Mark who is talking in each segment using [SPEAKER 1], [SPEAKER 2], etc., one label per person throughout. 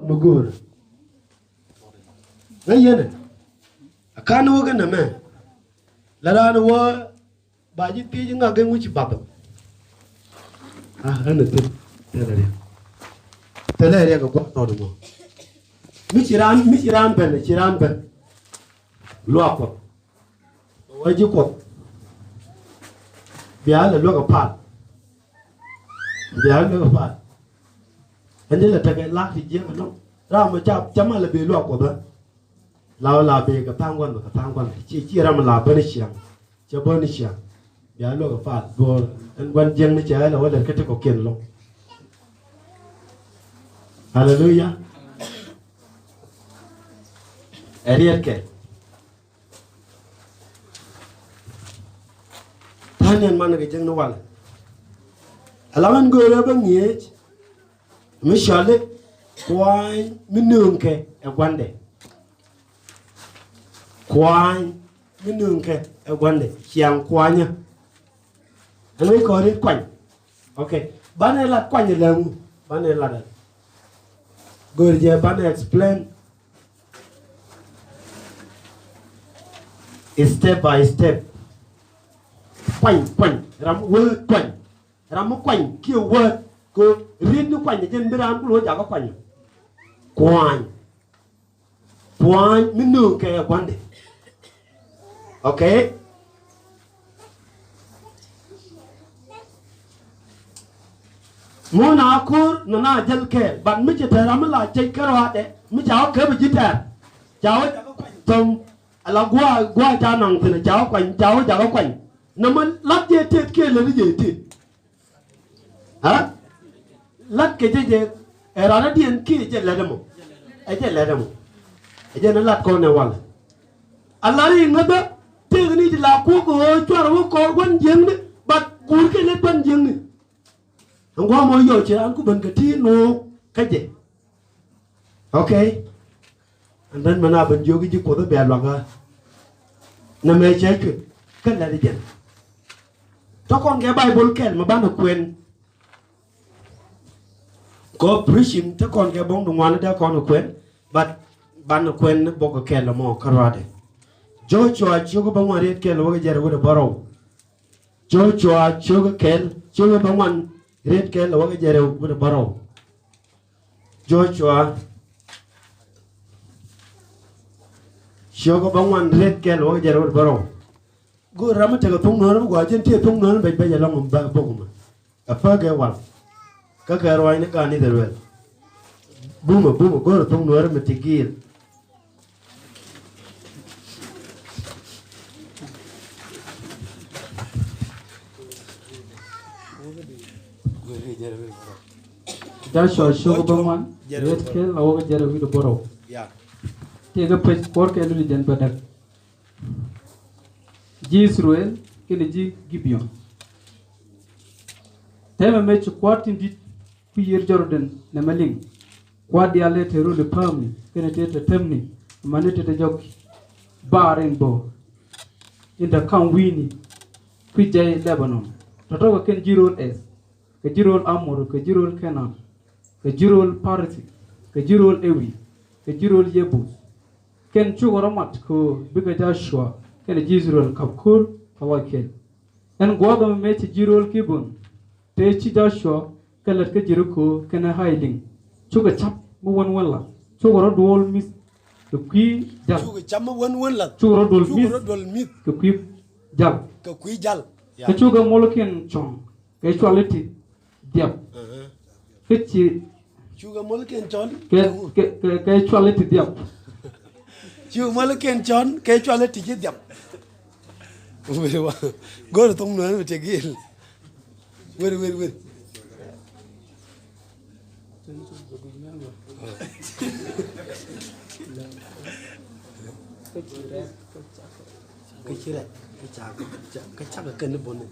[SPEAKER 1] mugur ngayene akano ga na me la ran wo ba ji pi ji nga ga mu ci babam ana telere ga ko to do mo mi ci ran ben lo ko waji ko biya la lo ga pa biya lo ga pa ande la ta ga la fi je no ra ma chama la be lo ko ba la be ga pangwan ci ram la ba ni chiang che bo ni chiang biya lo ga pa bo an wan jeng ni che la wala ka te ko ken lo hallelujah erieke tanen man ga jeng no wala alaman go ra ba ngiech mi shale Kuaany mi Nööŋkɛ e gwande Kuaany mi Nööŋkɛ e gwande chiang Kuaanya anoi ko ri kwany okay bane la kwany lemu bane la da gorje bane explain step by step kwany ram word kwany ki word ko rin ni kwany jen biran ku lo ja ko kwany Kuaany mi Nööŋkɛ e gwande okay mona akur nana jel ke ban mi ci tera mi la cey karo ade mi jaw ke bi jiter jaw tom ala gwa ta nang tene jaw kwany na man lat je tet ke le je tet ha lat ke je era na dien ki je le demo e je na lat ko ne wala ala ri ngada te ni la ko chwar wo ko gon jeng ni bat kur ke le ban jeng ni ngwa mo yo che an ku ban ka ti no kaje okay and then mana ban jogi ji ko da be laga na me che ku ka la de jen to kon ge bible ken ma ban kwen ko preaching to kon ge bong du ngwan da kon kwen but ban kwen bo ko ken mo karade Joshua chugo bangwan ret kel wo jere wo baro Joshua chugo bangwan red ke lo ga jere bu baro Joshua shogo bangwan red ke lo ga jere bu baro go ramata ga tung no go jen te tung no be be long ba boguma afa ga wal ka ga ro ni ka ni derwel buma go tung no me tigil Joshua shogo bangwan red ke lo ga jere bu baro ya te ga pe kor ke lu den ba dak ji Israel ke ji Gibeon tema me ci kwatin dit ku yer Jordan na maling kwadi ale te ro le pamni ke ne te temni manete te jokki baren bo inda kan wini ku jay Lebanon to ko ken jirol es ke jirol amor ke jirol kenan ke jirol parti ke jirol ewi ke jirol yebus ken chugoromat ko biga Joshua ken Israel kapkur kawakel en godo me ci jirol kibun te ci Joshua kelet ke jiruko ken hiding chuga chap mo won wala chugoro dol mis to ki jal chuga cham won la chugoro dol mis to ki jal ke chuga moloken chong ke chwaleti diap fitchi chuga moloken chon ke chwaleti diap chuga moloken chon ke chwaleti diap go to tong no me tegil wait cái chắc là cân nó bốn này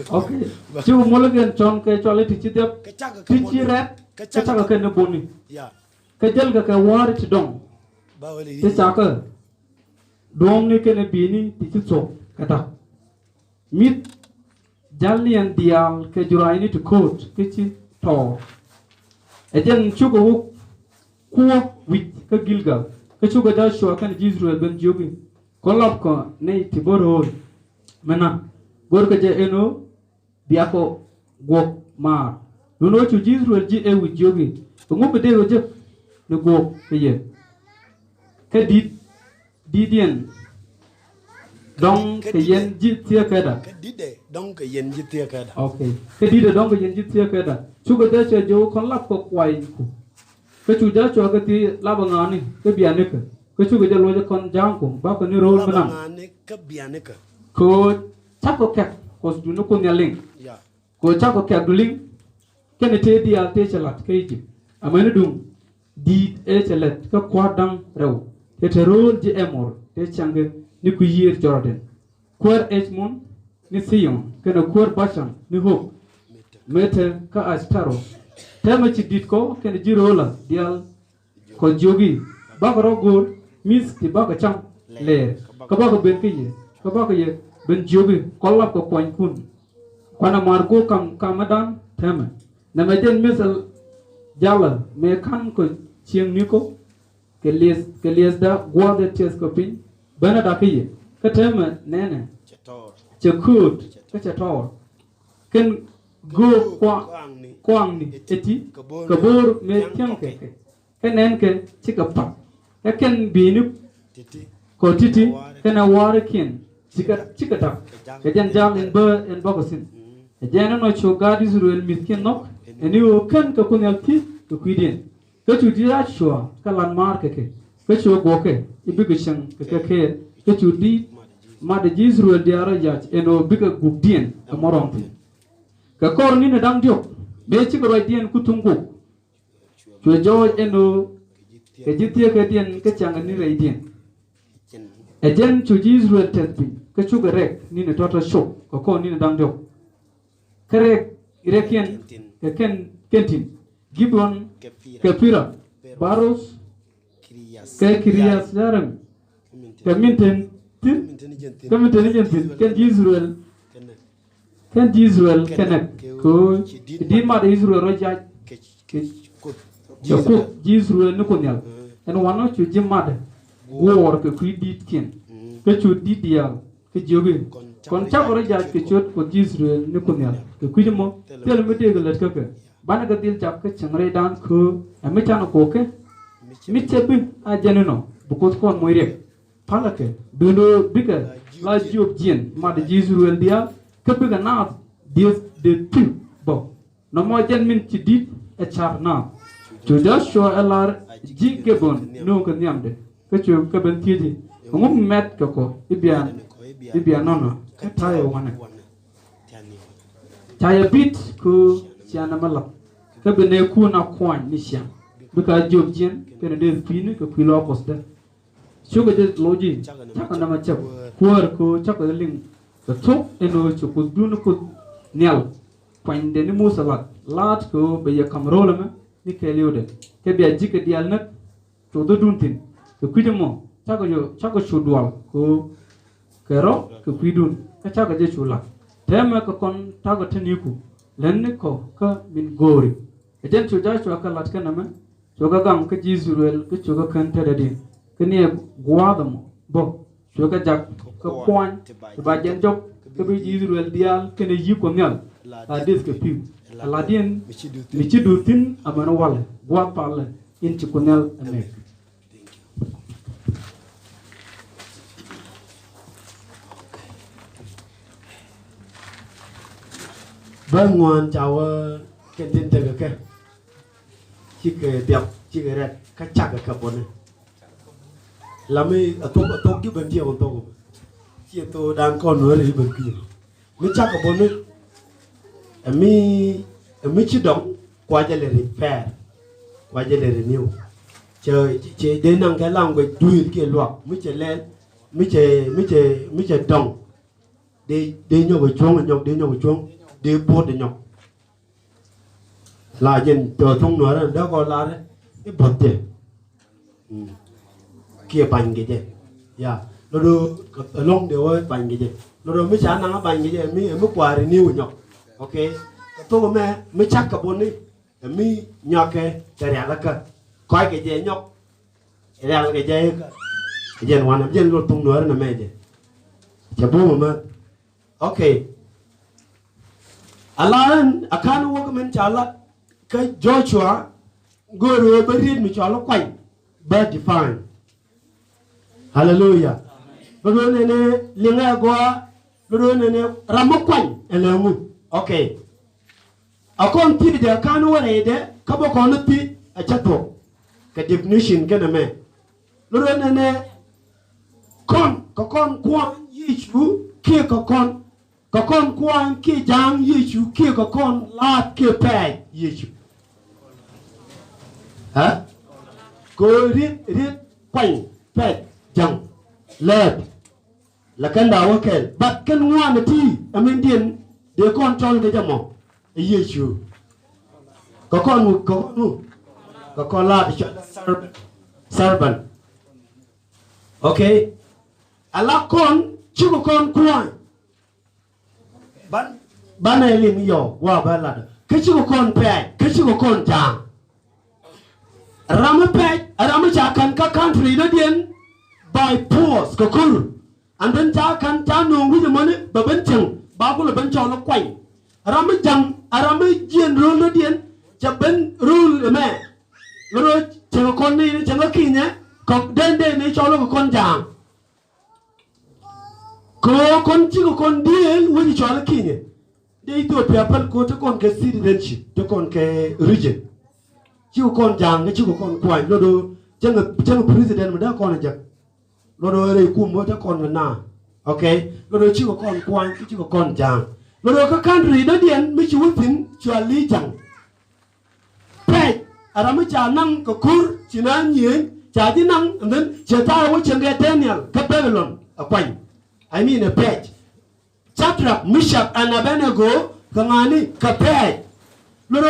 [SPEAKER 1] okay chú moloken chon ke chole ti chitep ti chiret ke chắc là cân nó bốn này ke jel ka war ti dong ti chaka dong ni ke ne bini ti chitso kata mit jalni an dial ke juraini to court ke chi to Ejen chuko kuo wit ka Gilgal ka chuko Joshua kan Israel ben jogi kolap ko nei tiboro mena gor ka je eno biako gok mar luno chu Israel ji e wit jogi ngo bede go je ne gok ke ye ka didien dong ke yen ji tia kada
[SPEAKER 2] Cái đi để đông cái yên như tia cái đó.
[SPEAKER 1] okay ka dide dong ke yen ji tia kada chuko Joshua jo kolap ko kwai ku ka chu Joshua ka ti labangani ka biane ka chu ga lo je kon jang ko ba ko ni rol
[SPEAKER 2] Là
[SPEAKER 1] manam
[SPEAKER 2] bằng anh cái biển này cả.
[SPEAKER 1] ko chako kek ko du no ko nyaling
[SPEAKER 2] Dạ.
[SPEAKER 1] ko chako kek duling kene te di al te chalat ke Egypt amene dum di e chalat ka kwadang rew te terol je emor te change ni ku yir Jordan kwar Ejmon ni Sion kene kwar Bashan ni Hok mete ka Astaro tema ci dit ko kene jirola dial ko jogi ba ko rogor mis ti ba ko cham le ka ba ko ben ke ye ka ba ko ye ben jogi kollap ko koin kun kwana margo kam kamadan tema na meden misal jala me kan ko chieng niko ke les da gwade tes ko pin bana da ke ye ka tema nene
[SPEAKER 2] Chả to.
[SPEAKER 1] chekut ka chator ken go kwa kwang ni eti kabor me kyang ke nen ke chika pa ka ken binu
[SPEAKER 2] Titi.
[SPEAKER 1] ko titi kana war ken chika ta ka jan jam en ba en bagosin e jana no choga di Israel miskin nok eni o ken ka kunyal ti ko kuidien ka chu di ashwa ka lan mar ke ka chu go ke ibigu shang ka chu di ma de Israel di ara ya eno biga gubdien amorom ka kor ni na dang diok be chi ko dien kutungu chu jo eno ke jitie ke dien ke chang ni re dien ejen chu Israel tetpi ke chu gerek ni na tota shop ko ko ni na dang diok kerek irekian ke kentin Gibon ke Pira Baros ke Kirias Yaram ke minten ken Israel kenek ko di ma de Israel roja ke ko Israel no konyal en wano chu jimade war ke kuidit ken ke chu didia ke jogi kon cha ko roja ke chot ko Israel no konyal ke kuidimo tel me de galat ke bana ga dil chap ke changre dan ko ame chano ko ke mitchebi a janino bukot kon moire palake duno bika la job jien ma de Israel dia ke bika na de tu bo no mo jen min ci dit e char na to Joshua elar jigebon no ko nyamde ke chu ke ben tiji ngum met ko ibian nono ke tayo wana tayo bit ko siana malap ke bene ku na kwan ni siam bika job jien ke ne de pin ko pilo posta sugar just logi chaka na machap kuar ko chaka ling the top eno chuku dun ko nyal pande ni musalat lat ko be ya kamrola ma ni keliode ke be jike dial nak to do duntin ko kuidemo chaka chudwal ko kero ko kuidun ka chaka je chula tema ko kon taga taniku lenne ko ka min gori ejen chuja chaka lat kana ma choga gam ka Israel ka choga kan tadadin kene guadamo bo choga jak ka kwan ba jen jok ke bi Israel dial kene yi ko ngal a des ke piu ala dien mi ci dutin amana wala gwa pala in ci ko ngal ame
[SPEAKER 2] Vâng ngoan chào cái tin từ cái chiếc đẹp chiếc cái đẹp cách chặt cái cặp này là mấy tôi cái bên kia của tôi chị tôi đang còn nữa là bên kia mấy chắc cặp này mấy chiếc đóng qua cho lại repair qua cho lại renew chơi chị đến năng cái lòng cái đuôi kia loạt mấy chơi lên mấy chơi đồng đi nhau với chuông đi nhau với chuông đi bột để nhọc là dân từ thông nói là đó gọi là cái bột tiền kia bánh cái gì ya nó đưa lông đều ơi bánh cái gì nó đưa mấy chả năng bánh cái gì mấy qua renew nhọc ok tôi mà mấy chắc cả bốn đi mi nyoke tere la ka koi ke je nyok ere la ke je jen wan jen lo tung no na meje che bo ma okay alan akan wo men chala ka Joshua goro berid mi chala kwai ba define hallelujah bro ne linga goa bro ne ramakwai elemu okay akon ti de kan wore de ka bo kon ti a chato ka definition kana me bro ne kon ko kon kwa yichu ki ko kon kwa ki jang yichu ki ko kon lat ki pe yichu ha ko rit kwai pe jang led la kan da wakel bat kan ngwan ti amen dien de kon tol de jamo yichu ko kon la di servant okay ala kon chigo kon kuan ban elin yo wa ba la ke chigo kon pe ke chigo kon jang rama cha kan ka country do dien by force ko kul and then cha kan cha no wi mane ba ban chang ba ko le ban chaw lo kwai rama jang arama jien ro lo dien cha ben rule me lo cha kon ni cha ki ne ko den ni chaw lo ko kon jang ko kon chi ko kon dien woni chaw lo ki ne de Ethiopia pan ko to kon ke citizenship to kon ke region chi ko kon jang chi ko kon kwai lo do chang president ma da kon ja lo do re ku mo ta kon na okay lo do chi ko kon kwai chi ko kon jang lo do ka country do dien mi chi wutin chwa li jang pe arama cha nang ko kur chi na nyen cha di nang and then cha ta wo chen ga Daniel ka Babylon a kwai I mean a page Shadrach, Meshach and Abednego kangani ka page lo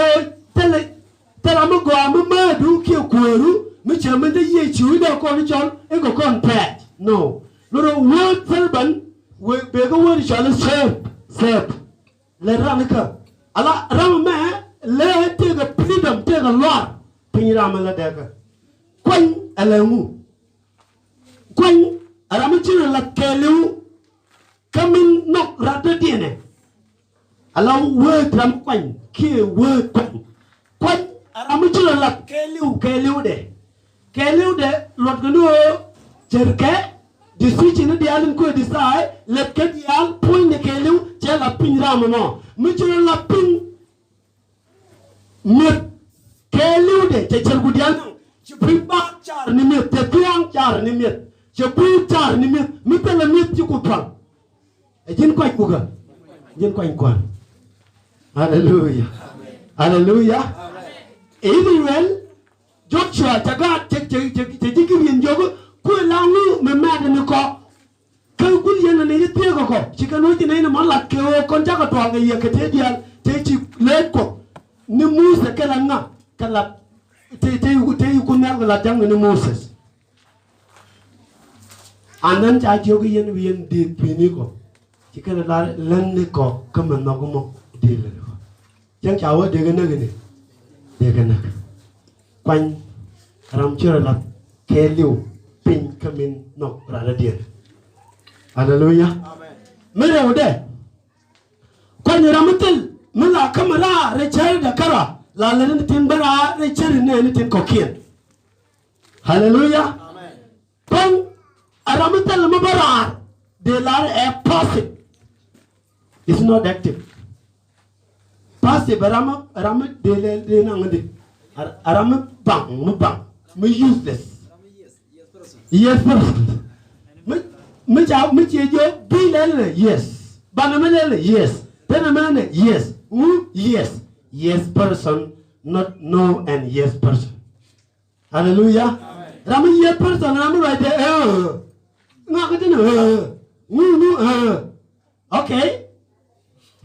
[SPEAKER 2] do tela mo go ma du ki kweru mi chama de ye chu de ko ni chon e go kon pet no lo word serban we be go word chon serve le ramika ala ram me le te ga freedom te ga lord pin ram la de ka kwen alamu kwen aram chi la kelu kamin nok rata diene ala word ram kwen ki word kwen amuchula la keliu de lot gnu jerke disichi ne dialin ko disai let ke dial point ne keliu che la pinra mo muchula la pin mit keliu de che chergu dial che pipa char ni mit te piang char ni mit che pi char ni mit la mit chi ku pal e jin ko ku ga jin ko ko hallelujah hallelujah Israel Joshua taga te jigin jogo ko lawu me mad ne ko ka gul yana ne te ko chikano ti ne ma lat ke o kon jaga to ga ye ke te dial te chi le ko ni Musa kala nga kala te ku na la jang ni Moses anan ta jogo yen wi di pini ko chikana la lan ne ko kama no ko mo di le ko jang chawo de ga ne degana quanh ram chưa là kê liu pin kamin nok rada dia hallelujah amen mere ode quanh ramatil mala kamera re chai da kara la len tin bara re chai ne tin kokien hallelujah amen quanh ramatil mabara de la a passive is not active passive ram de na ngade aram bang me useless yes person me ja me je be le yes banamele yes penamene yes yes person not no and yes person hallelujah ram yes person ram right there ngakate no okay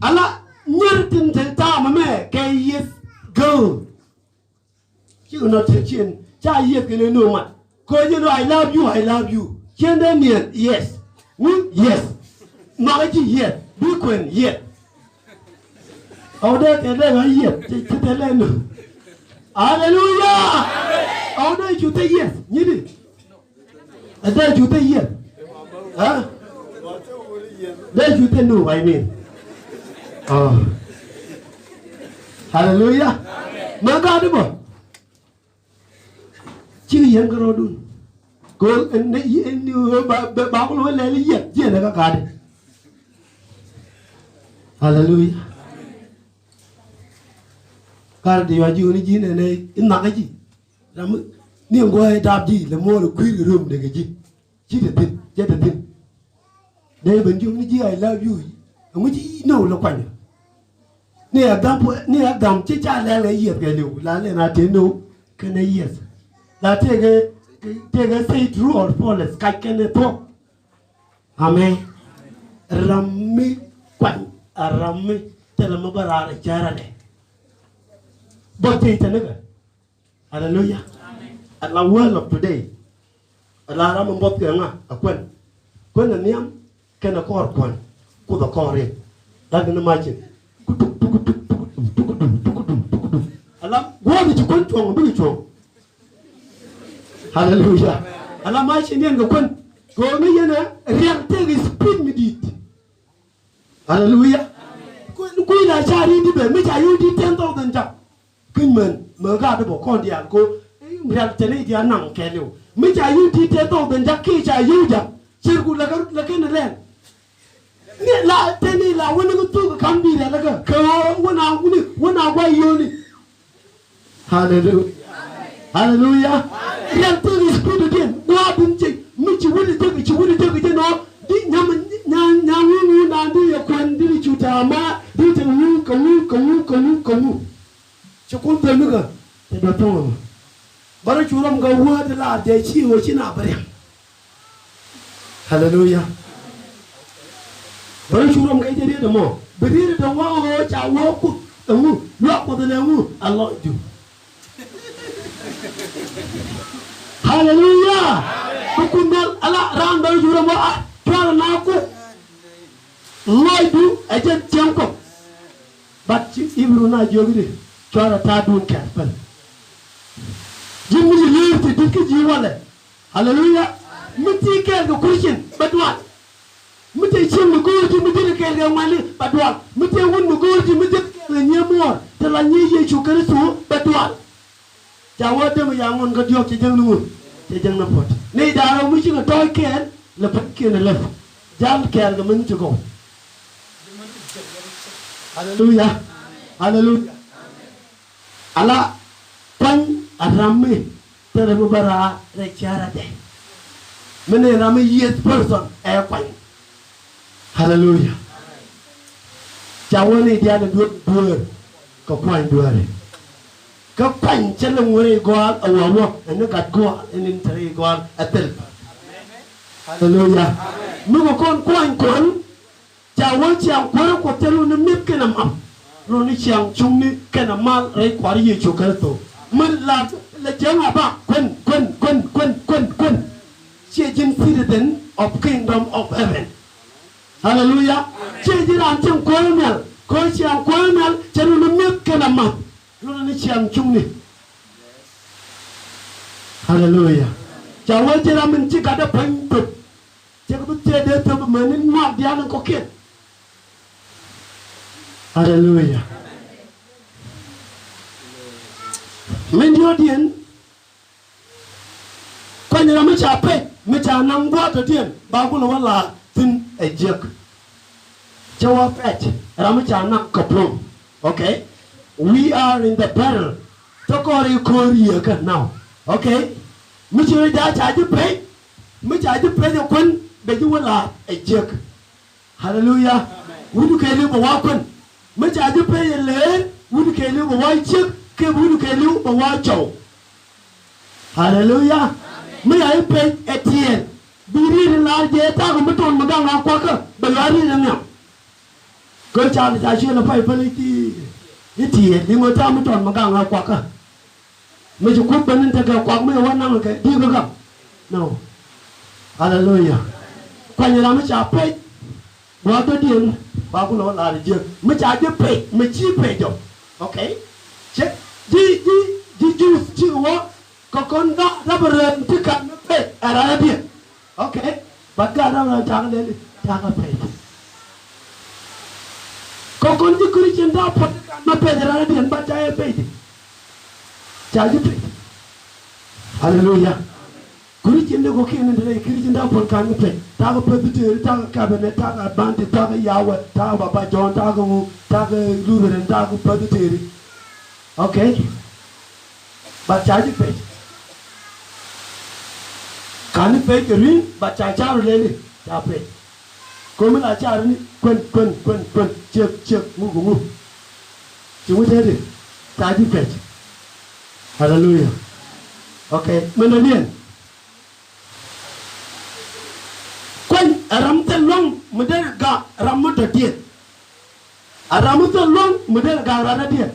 [SPEAKER 2] ala nyertin ta mame kay yes go you not chin cha yes ke no mat ko you know I love you chen den yes yes ma ji yes bu kwen yes au de ke de yes te le no Hallelujah. Oh, no, you say yes. You did. And then you say yes. Huh? Then you say no, I mean. Oh. Hallelujah. My God, chứ yên cái rồi đun cô anh báo nó lấy lý gì là các cả đấy. Hallelujah. Cả đi vào dưới này này in nặng cái gì làm niệm quay đạp gì là mua được quý được rùm để cái gì chỉ để tin chỉ để tin đây bên dưới này gì I love you không có gì nấu là quanh nè đam chỉ cha lấy gì cái liu là là tiền nấu cái này yes là thế cái say true or false cái này thôi amen rammi quanh rammi thế là mới bảo là chả này but it's another hallelujah at the word of today la ra mình bot cái ngà quên là niệm cái nó có quên cô ta có rồi là cái nó mai chứ Allah gua đi chụp quên chuồng biết chuồng hallelujah Allah mai chứ niệm cái quên gua mới vậy nè riêng thế cái speed mình đi hallelujah quên là cha đi về mới cha yêu đi ten tao tận chắc kinh mình mở ra được bỏ con đi ăn cô riêng thế này thì ăn nặng kẹt liu mới cha yêu đi ten tao tận chắc khi cha yêu chắc chỉ cũng là cái này lên nè là thế này làวันนี้ก็ตู้กับคำดีแล้วก็เขาวันnào quay yêu đi hallelujah hallelujah riêng thế cái speed đi qua bên chỉ mới chỉ muốn được cái nó đi nhà ngu đàn đi quên đi chủ trà mà đi thằng ngu cho con tên nữa cơ để đó thôi bà nó chủ làm cái word là để chi hồ chi nào vậy hallelujah bà nó chủ làm cái gì đó mà bây giờ đó wow chào wow cụ ngu loạn của tôi ngu I love you hallelujah bukan Allah ran baru jura ma cara naku loidu aja tiangkok bat ibnu na jogri cara tadun kapal jimu lir ti dikki jiwale hallelujah muti kel go christian batwa muti chim go ji muti kel go mali batwa muti won go ji muti kel nyamo tala nyi yesu kristo batwa jawa dem yangon ga diok ci jeng te jang na pot nei daro mu ci nga toy ken le pat ken le jam ken ga mun ci ko hallelujah hallelujah ala tan aramme tere bu bara re chara de mene ramme yes person e kwan hallelujah jawoni dia na duor ko kwan duore các cảnh chân là người gọi ở ngoài nó gạt gọi nên thấy gọi ở tên hallelujah mình có con quanh chào với chàng quán của tên luôn nó biết cái nằm ẩm luôn đi chàng chung đi cái nằm mal ấy quá đi chụp cái tổ mình là chàng à bác quân chia dân citizen of kingdom of heaven hallelujah chia dân làm chàng quán mèo coi chàng quán mèo chân luôn nó biết cái nằm ẩm luôn đi chàng chung đi hallelujah cháu ơi ra mình chỉ cả đã phanh tục chỉ có biết chơi để thôi mà nên ngoan đi ăn có kiện hallelujah mình nhớ điện coi như là mình trả pay mình trả năng quá từ tiền bao nhiêu là tin ở giặc cháu pet là mình trả năng cặp luôn okay. We are in the battle. Tokori Korea ka now. Okay? Mình chưa đã trả giúp pay. Mình trả giúp pay cho quân để chúng là ai jerk. Hallelujah. Wudu kay liu bawa quân. Mình trả giúp pay lên. Wudu kay liu bawa jerk. Ke wudu kay liu bawa chou. Hallelujah. Mình ai pay etien. Biri la je ta ko beton magang na kwa ka. Bayari na ngam. Ko cha ni ta chưa là phải phân đi. Cái tiền thì người ta mới toàn mà càng là quạt à mấy chục quốc bên ta cái quạt mấy quan năng cái đi có gặp no hallelujah coi như là mới trả pay qua tới tiền bao cũng là gì mới trả giúp pay mới chi pay rồi ok chết đi con đó nó bờ rừng chứ cần nó phê à ra điện ok bắt cả đâu là chẳng lên chẳng có phê con chứ cứ trên đó phật nó phê ra điện bắt trái phê chẳng chứ phê hallelujah cứ trên đó có khi nên đây cứ trên đó phật can phê ta có phê tự ta có cabinet ta có band ta có yawa ta có baba John ta có luren ta có phê tự ok bắt trái chứ phê Kani pe kering baca cara lele capek. Kau mana cara ni kun cek mu. Cuma jadi tadi pe. Hallelujah. Okay, mana dia? Kun ram telong model ga ram model dia. Ram telong model ga rada dia.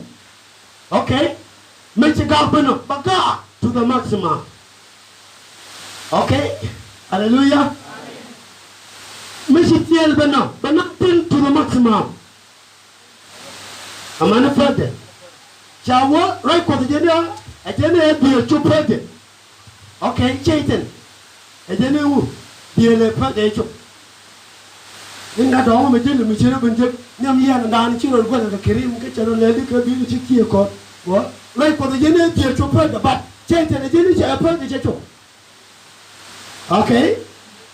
[SPEAKER 2] Okay, macam ga benar baga to the maximum. Okay, hallelujah. Mesti tiel benar till to the maximum. Amana further. Jawa right kwa jenia, ajene dia cuba je. Okay, Satan. Ajene u dia lepas dia cuba. Ingat dong macam ni macam bentuk ni amia dan ciro gua nak kirim ke channel lagi ke biru cikgu ko. Wah, right kwa jenia dia cuba dapat. Satan ajene siapa dia cuba. Okay,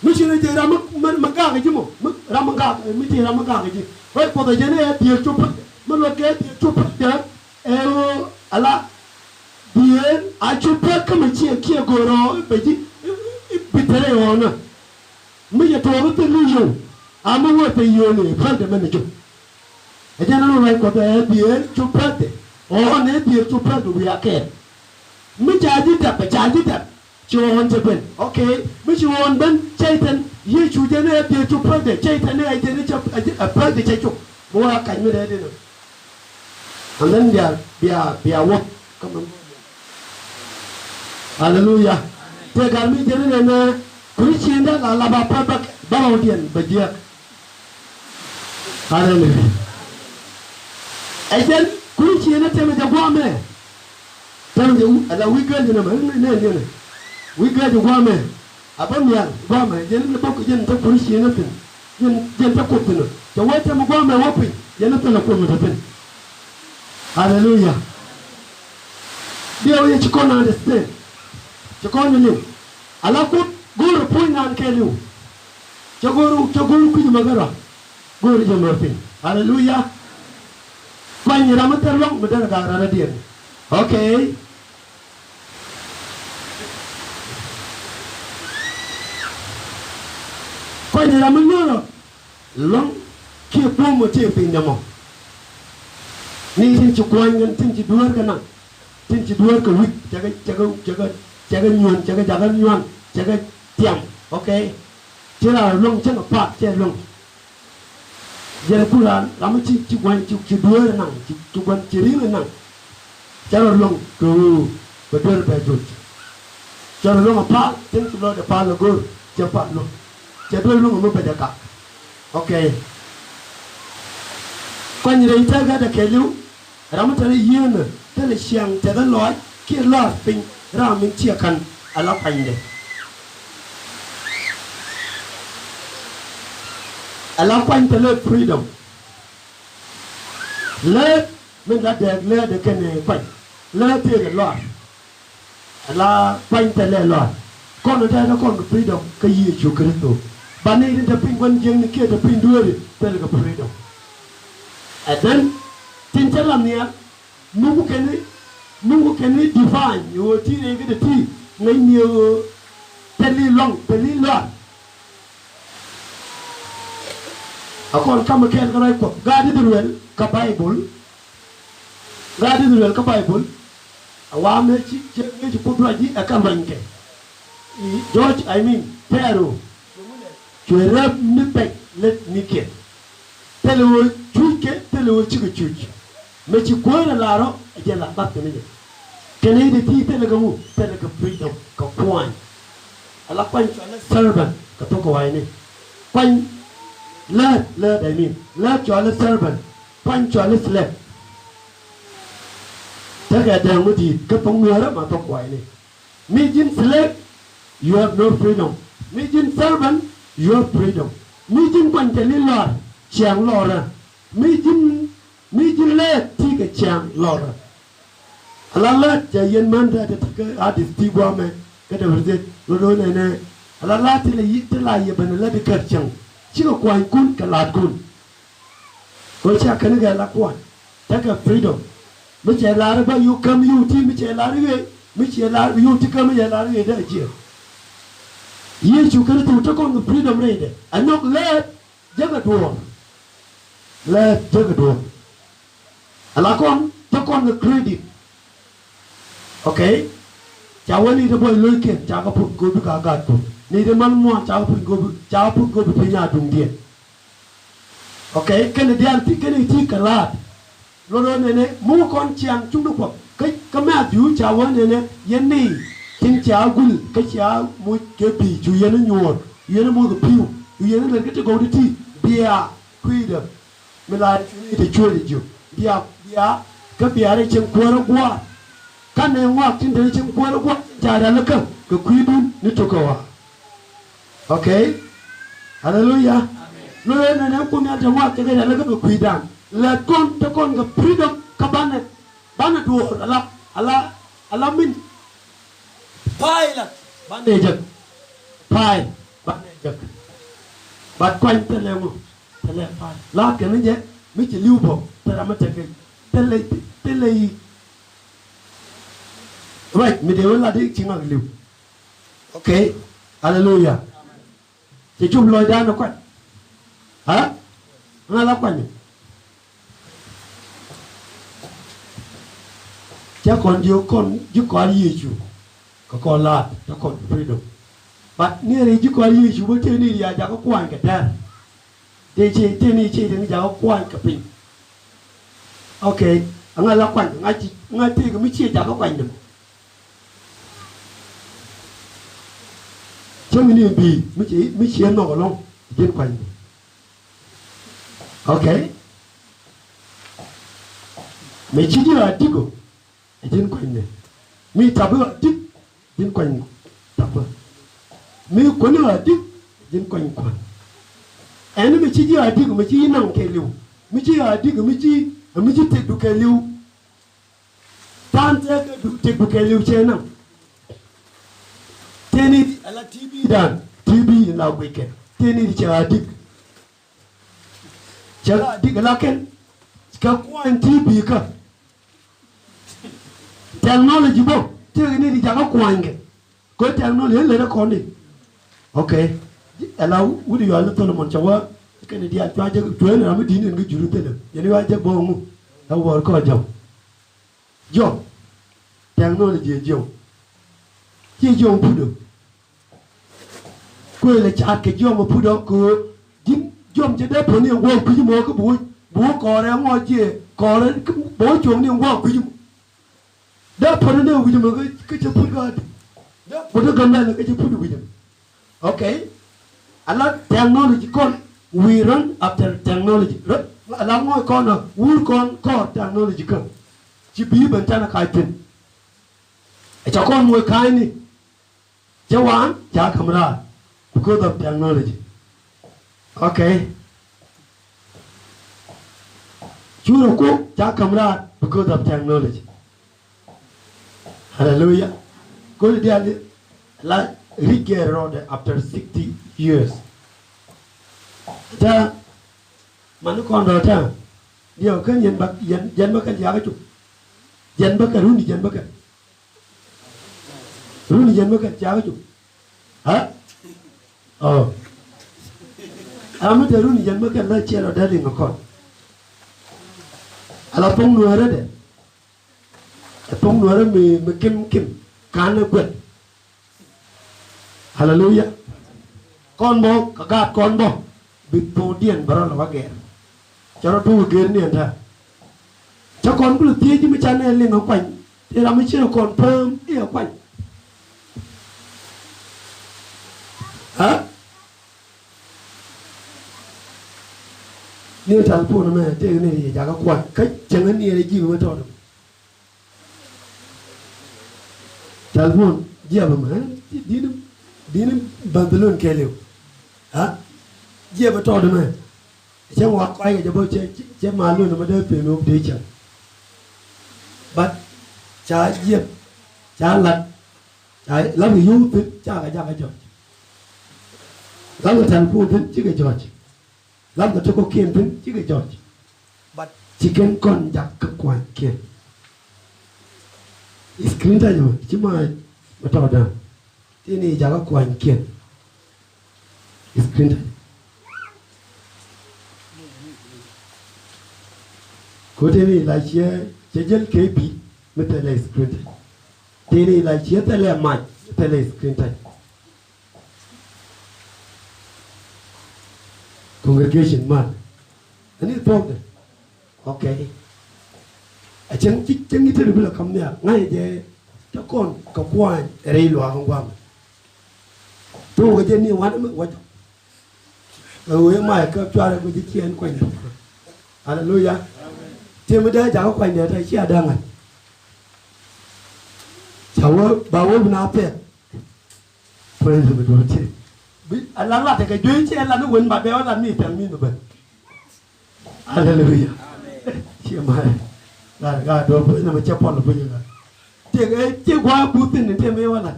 [SPEAKER 2] mesti ni dia ramah mangga ke cuma, ramah mesti ramah ke je. Baik pada jenis dia cuba, melukai dia cuba dia, ala dia acuba kemana kia goro, biji bitere orang, mesti tuan tu liu, amu apa liu ni, pada mana cuba. Jangan baik pada dia cuba deh, orang ni dia cuba tu biarkan, menjadi tak. Cuman cepen, okay. Mencuman ben Satan, ye cuci ni dia cuba deh. Satan ni aja ni apa dia cuci? Buat kain ni dia ni. And then biar work. Hallelujah. Dia kami jadi ni Christian dah la bapa bawa dia berjaya. Hallelujah. Ajen Christian ni cuma jago me. Cuma ada weekend ni mana? Wiga ju guame abam yang guame jen le bok jen ta polisi na tin jen ta ko tin to wata mu guame wapi jen ta la ko mu tin hallelujah dia ye chikona understand chikona ni ala ko guru punan kelu chaguru ku magara guru je mafin hallelujah kwani ramatar long medara gara dia okay Kau ni ramai mana? Long kia pun macam pinjam. Ni tinci kuangan, tinci dua kena, tinci dua ke wik, jaga nyuan, jaga tiang, okay? Cera long cera pak, cera long. Jadi pulan, ramai tinci kuan, tinci dua nang, tinci kuan ciri nang. Cera long ke berdua baju. Cera long apa? Tinci long apa lagu, cepat long. Jadi lu mau berdekat, okay. Kau ni dah itaga dah kelu, ramu tadi ian, tadi siang tadi loy, kira loy ping, ramu ciakan ala painde. Ala painde le freedom. Le menga deg le de kene pain, le tiga loy. Ala painde le loy. Kau ni dah kau freedom kayi Kristo. Bani ini tapi pun yang ni kita tapi dua ni terlalu freedom. Dan tincalam ni nunggu kene divine. Yo ti ni kita ti ngai ni terlalu long. Aku akan kamu kena kau ikut. Gadi duel ke Bible. Awam ni cik pun lagi akan bangke. George, I mean Pero. Cuerap ni pek let nikah. Telu cuci, telu cuci. Macam kuana laro, aja lah bat ni je. Kena ini telu kamu, telu ke freedom, ke Kuaany. Alak pan servant, kata Kuaany ni. Pan lad, I mean, lad jual servant, pan jual slave. Jaga ada yang mudi, ke penguara mata Kuaany ni. Mijin slave, you have no freedom. Mijin servant, you have freedom. Mijin kwanteli lord, chiang lora. Mijin le tiga chiang lora. Alala jayen manda de take artist tibwa me kada verse lo ne alala tile yitla yebana la de kerchang. Chiga kwai kun kalat kun. Ko cha kan ga la kwan. Take freedom. Mi che la ba you come you ti mi che la re mi che la you ti come ya la re da je. Ye chu kan tu ta kon freedom re de. Anok le jaga do. Le jaga do. Ala kon ta kon credit. Okay, cháu đi tới bồi lôi kiện cháu có phun cô bị cả gạt cô, đi tới mắm mua cháu phun cô bị phải nhà đùng điện. Okay, cái này đian thì cái này thì cả lạt, rồi này mua con chiang chúng nó quật, cái mẹ chú cháu này yên đi, tin cháu gul, cái cháu mua cái bì chú yên nó nhồi, yên nó mua cái piu, yên nó lên cái chỗ đi thi, bia, quy được, mình lại thì chui được chưa, bia, cái bia này chẳng qua. Kan yang wak tin dari ceng kuat wak cara lekang ke kuidun ni tokawa. Okay, haleluya. Lalu nana pun ada wak kita dah lekang ke kuidan. Lekon tekon ke freedom ke bana dua ala min. Pai lah, bana jek, pai, bana jek. Bat kuan telemu, pai. Lah kena je, mesti liu bo, terama cekik, telai. Right, mình đều là đi chính là liều. Okay, hallelujah. Chỉ chung lôi ra nó quạnh. Hả? Nó là quạnh. Chắc còn nhiều con chứ có gì chứ. Có con là nó còn freedom. But nghe đi chứ có gì chứ bữa trên đi à, có quan cả ta. Đây chị trên đi chị thì có quan cả mình. Okay, ngay là quạnh, ngay thì cái mấy chị chả có quạnh được. Cho mình đi bì mới chia nọ luôn trên quanh. Okay, mấy chỉ là tích của trên quanh này, mấy tập là tích trên quanh tập à, mấy quần là tích trên quanh quần. Anh mấy chỉ là tích của mấy chỉ nặng cái liu, mấy chỉ là tích của mấy chỉ tích được cái liu, tan tích được cái liu trên nào. Teni ala TB dan TB la weekend teni di cara dik la ken ka kuan TB ka technology bo teni di jaga kuan ke ko technology le ko ni. Okay, ala wudi yo ala tolo mon chawa ken di atwa je to na mi din ngi juru tele yeni wa je bo mu la wo ko jo technology jo chi jo pu được. Quê là chặt cái giom mà phụ đó cứ dính giom chỉ để phụ niệm quan quý mô cái bố cò đấy ngồi chia cò đấy bố chuồng niệm quan quý mô để phụ nó niệm quý mô cái chữ phụ cái phụ nó gần đây là cái chữ phụ được quý mô. Okay, Allah technology con we run after technology Allah ngồi con là vui con technology con chỉ bí bên trên là khai tiền cho con ngồi khai ni cháu ăn chả camera because of technology. Okay, chú đâu có chả camera because of technology. Hallelujah. Cô đi ăn là regain around after 60 years. Cha mà nó còn rồi cha điều cái nhân bác cái giá cái chục nhân bác cái runi nhân bác cái runi nhân bác cái giá cái chục hả? Ame teru ni jangan makan lah ciara dari ngakon. Ala pong nuara deh. Pong nuara mi kim kana Kueth. Hallelujah. Con bo kagat con bo bito dian baru lawa ger. Cara tu ger ni anda. Cha con bulu tiye ji macam ni le ngakon. Dia ramai cina con pem iya kon. Hả? Nếu thằng phụ nó mà thế này thì chả có quạt cách chẳng hạn như là gì mà thôi. Thằng phụ dia ba ma dinum bandulun keleu ha dia ba to de ma che wa kwai ga bo che ma lu no ma de pe no de cha bắt cha diệp cha lật cha làm cái du tính cha cái chọn làm cái thành phố tính chứ cái chọn làm cái cho có kiên tính chứ cái chọn bắt chỉ cần con giặc cực quan kiên screen ta rồi chứ mà trò đó thế này giặc có quan kiên screen ta có thế này là chế dân kế bị mới tele screen ta thế này là chế tele mic tele screen ta congregation man anh ấy tốt đấy ok chẳng nghĩ tới được là không nhỉ ngay về cho con có quan đây loa không quan tôi cái chuyện này hoàn mới quan rồi mai cơ cho được cái chuyện quanh này hallelujah thì mới đây cháu quanh này thấy chia đang à cháu bảo bên nào thế thôi rồi mình nói biết anh làm thì cái duyên chứ anh làm nó quên bà béo làm gì tiền mình rồi hallelujah chia mai là gà đồ bữa nào mà chấp nhận là bây giờ thì cái chiếc hoa bút tin này thì mấyวันlà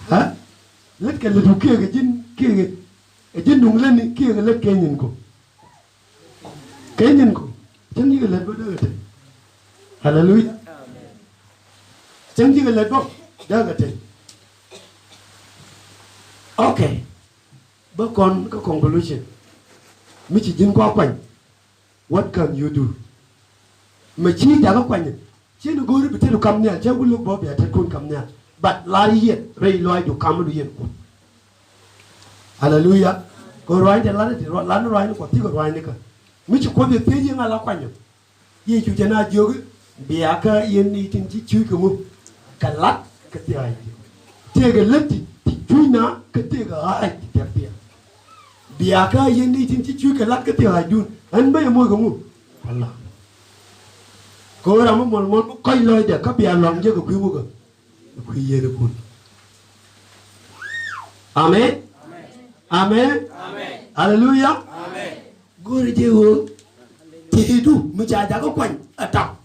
[SPEAKER 2] hả lết cái lết kia cái chân đùng lên kia cái lết cái nhìn cô chẳng như cái lết bữa đó thế hallelujah chẳng như cái lết đó đó cái thế ok bữa con có conclusion mới chỉ dính qua quanh what can you do mà chỉ đã có quanh chỉ nó gọi là bị cầm nhà chứ không lúc bỏ bẻ thật con cầm nhà bật lại hiện rây loài được cầm được hiện hallelujah có loài thì lá nó loài nó có tí có loài nữa cơ mới chỉ có việc thế nhưng mà lá quanh rồi gì chủ chân là chưa bẻ cái yên đi trên chiếc chui của mu cái lát cái tiền này tiền cái lát thì chui nó cái tiền cái ai thì đẹp bẻ bẻ cái yên đi trên chiếc chui cái lát cái tiền này đun anh bây giờ mua của mu Allah cô ra một coi lời để các bè lòng chứ có quý mua cơ quý gì được luôn amen amen hallelujah cô đi chơi thì đủ mới cha đã có quanh ở trong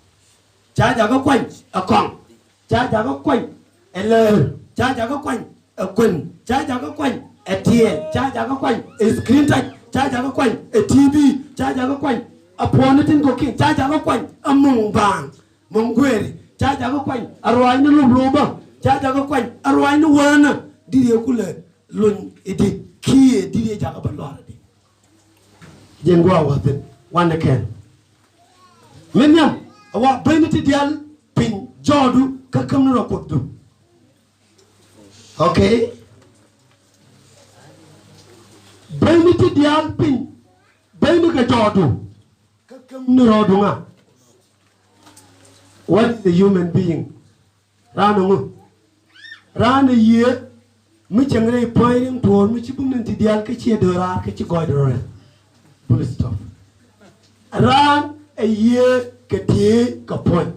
[SPEAKER 2] cha đã có quanh ở còng cha đã có quanh ở lờ cha đã có quanh ở quần cha đã có quanh ở tiền cha đã có quanh ở screen touch cha đã có quanh ở TV cha đã có quanh upon it in cooking cha cha có quanh mông vàng mông quê cha cha có quanh arwai nó lùm lùm bơ cha cha có quanh arwai nó wana đi điều cú lệ luôn đi kia đi điều cha có bận loạn đi dân qua hòa tình one again mình nhầm wa bên đi dial pin jodu các cam nó cột du ok bên đi dial pin bên đi cái jodu Nurodunga. What is the human being? Ranungu. Ran a year, Michangre pointing toward Michibum and Tidial Kichi Dora Kichi Goidor. Full stop. Ran a year Kati Kapoint.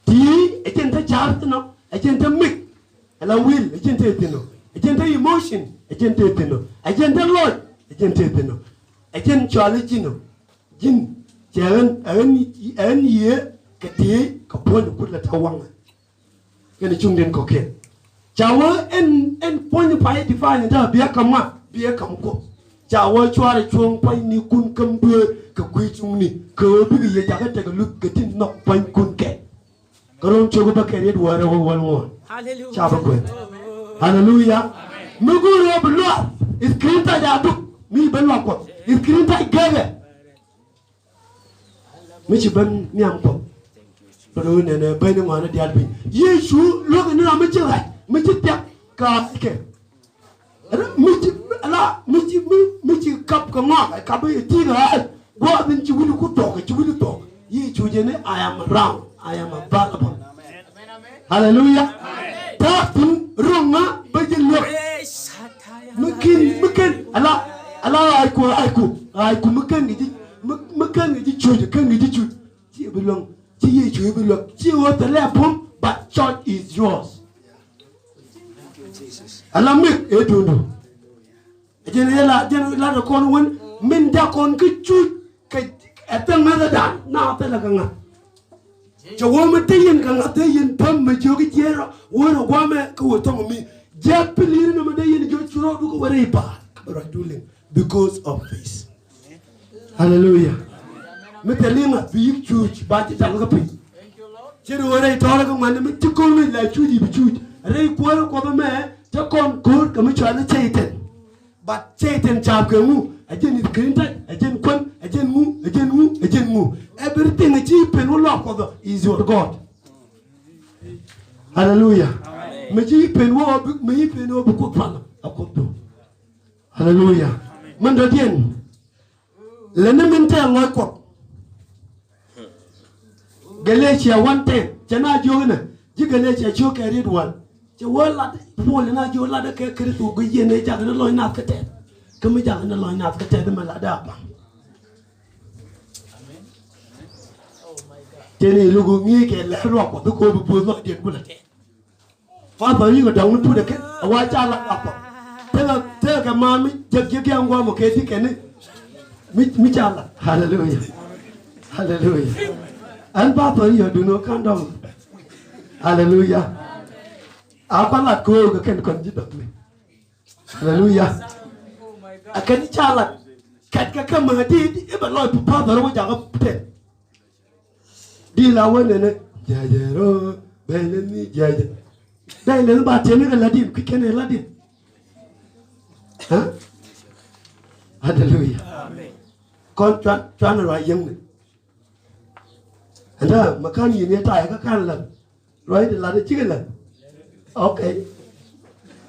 [SPEAKER 2] T, a gentle chartino, a gentle mick, and a will, a gentle a gentle emotion, a gentle a gentle lord, a gentle a gentle jin chern ye kati kapon kut la tawang kene chung den ko ken chawo en pon pai di fa ni da bia kama bia kam ko chawo chware chung pai ni kun kam bue ka kui chung ni ko bi ye ja ka te lu ka tin nok pai kun ke karon chogo ba ke red wara wal hallelujah chaba ko hallelujah muguro blo iskrinta da duk mi belo ko iskrinta gege Michi ban niam ko pero ne ban ngwa na dial bi yesu lo ke na michi rai michi tek ka ke michi kap ka ma ka bi ti ga go bin chi wulu ku to ye chu je ne I am around I am available hallelujah ta tin runga ba je lo mungkin ala ai ku mungkin ni Makan is church, can be church. She belong, she is you belong, she was the left home, but church is yours. Alamik edundo. Jenela jenela kon won min da kon ku chu ka atang na da na ta la nga. Jo wo me tin ka nga te yin pam me jo ki jero wo ro wa me ko to mi. Japili no me de yin jo churo du ko wore pa. But doing because of this. Hallelujah. Me telinga big church ba ti ta ga pi. Jero wore to la ko man me ti ko me la chu di bi chu. Re ko ko me ta kon ko ka me chwa Satan. But Satan chap ke mu ajen it krinta ajen kon ajen mu everything achieve pen lo ko is your God. Hallelujah. Me ji pen wo me pen wo ko pan akoto. Hallelujah. Man do dien lene mente lo ko Galatia 1:10 jana jogna ji Galatia choke read one. Je wala pole na jo la da ke kristo go yene ja na lo na kete kemi ja na lo na kete de mala da ba amen oh my god teni lugu mi ke la ro ko ko bu no de ko la te fa ba yi go da mutu de ke wa ja la ko te ga ma mi je ge ngwa mo ke ti ke ni mi ja la hallelujah hallelujah an ba ba yi do no kan do hallelujah Apalat ko ga ken kon jidot me. Hallelujah. Oh my God. Akan chalat. Kat ka kama di e ba loy pa do ro ja ga pe. Di la wona ne jajero belen ni jaje. Dai le ba te ne ga ladin ki ken ladin. Ha? Hallelujah. Amen. Kon twan ro yang ne. Anda makan yi ne ta ka kan la. Roi de la de chi la. Okay.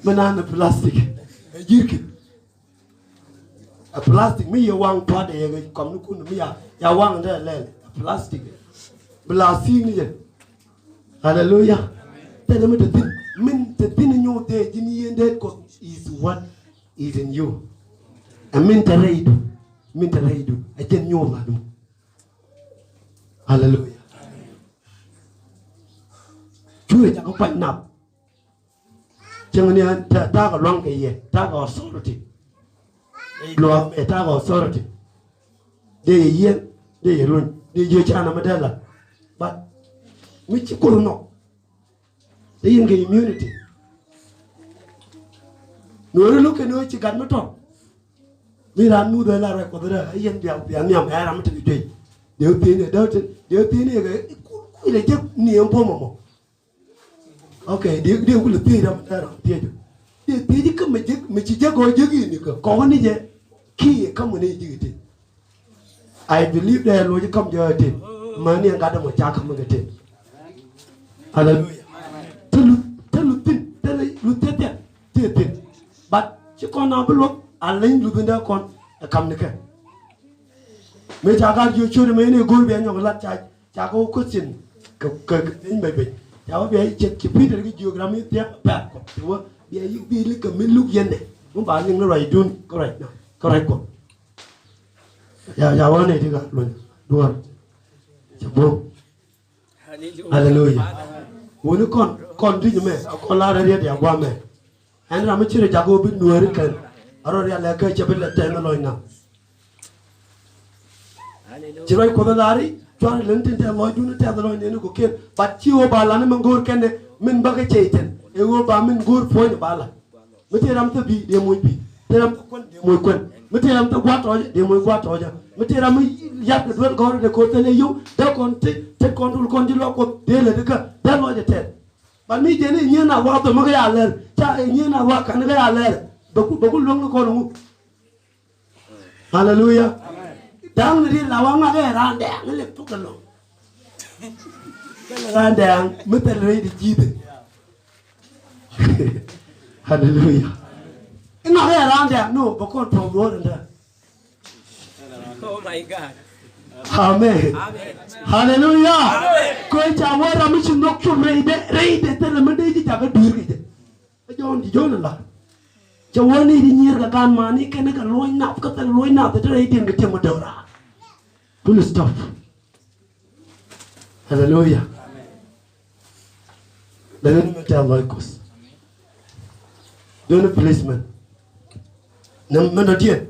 [SPEAKER 2] Manana plastic. Jirki. A plastic me you wang pa de kom nu kun me ya wang de le plastic. Blasi ni je. Hallelujah. Tell me the thing. Min the thing in your day jini yende ko is what is in you. A min taraidu. Min taraidu. A jen yo la dum. Hallelujah. Chui ja ko pa nap. Jangan ta ga long ke ye ta ga authority lo e ta ga authority de ye run de je chana madala but which ko no de yin ge immunity no ro ke no chi gan mato mi ran mu de la ra ko de yen bia nyam era mate de de ti ne ge ku le je ni en pomo okay dia kula tira mara dia ka me ci jago jigi ni ko ni je ki ka mo ni jigi I believe that lo je kam je te mani ga da mo cha ka mo te hallelujah telu tin but ci ko na bu alain lu binda kon kam ni ka me cha ga ju chu me ni go be nyong la cha ko sin ka ni be Jawab dia cek kipi dari geografi tiap apa kok. Cuma dia yuk pilih ke miluk yende. Mungkin yang orang idun correct kok. Ya jawab ni juga lun dua. Coba. Hallelujah. Wunu kon tu jume. Kon lara dia gua me. Anda ramai ciri jago bin nuari kan. Orang dia leka cepet letak meloina. Jirai kau lari. Tuan lentin te loy dunu te loy ne ko ken batti o bala ne mangor ken min baga cheiten e wo ba min gor foy bala mete ram to bi de moy bi te ram kon de moy kon mete ram to gwato de moy gwato ja mete ram yak de gor de ko te le yu de kon te kon dul kon di lo ko de le de ka de lo de te ba mi de ne nyena wa to maga ya ler cha nyena wa kan ga ya ler ba ku long ko no hallelujah Dang ni lawang ada randang ni lepuk kalau. Randang betul ni dijid. Hallelujah. Ina ada randang no, bukan promoter anda.
[SPEAKER 3] Oh my God.
[SPEAKER 2] Amen. Hallelujah. Kau cawa ramai cendok cuma reide terlebih dia jaga diri je. Jangan lah. Cawa ni dinyir kakan mani kena kan loin nap kata loin nap tu reide yang kecil mudara. Full stop. Hallelujah. Lalu kita Allah ikut. Don't policeman. Nam man dia.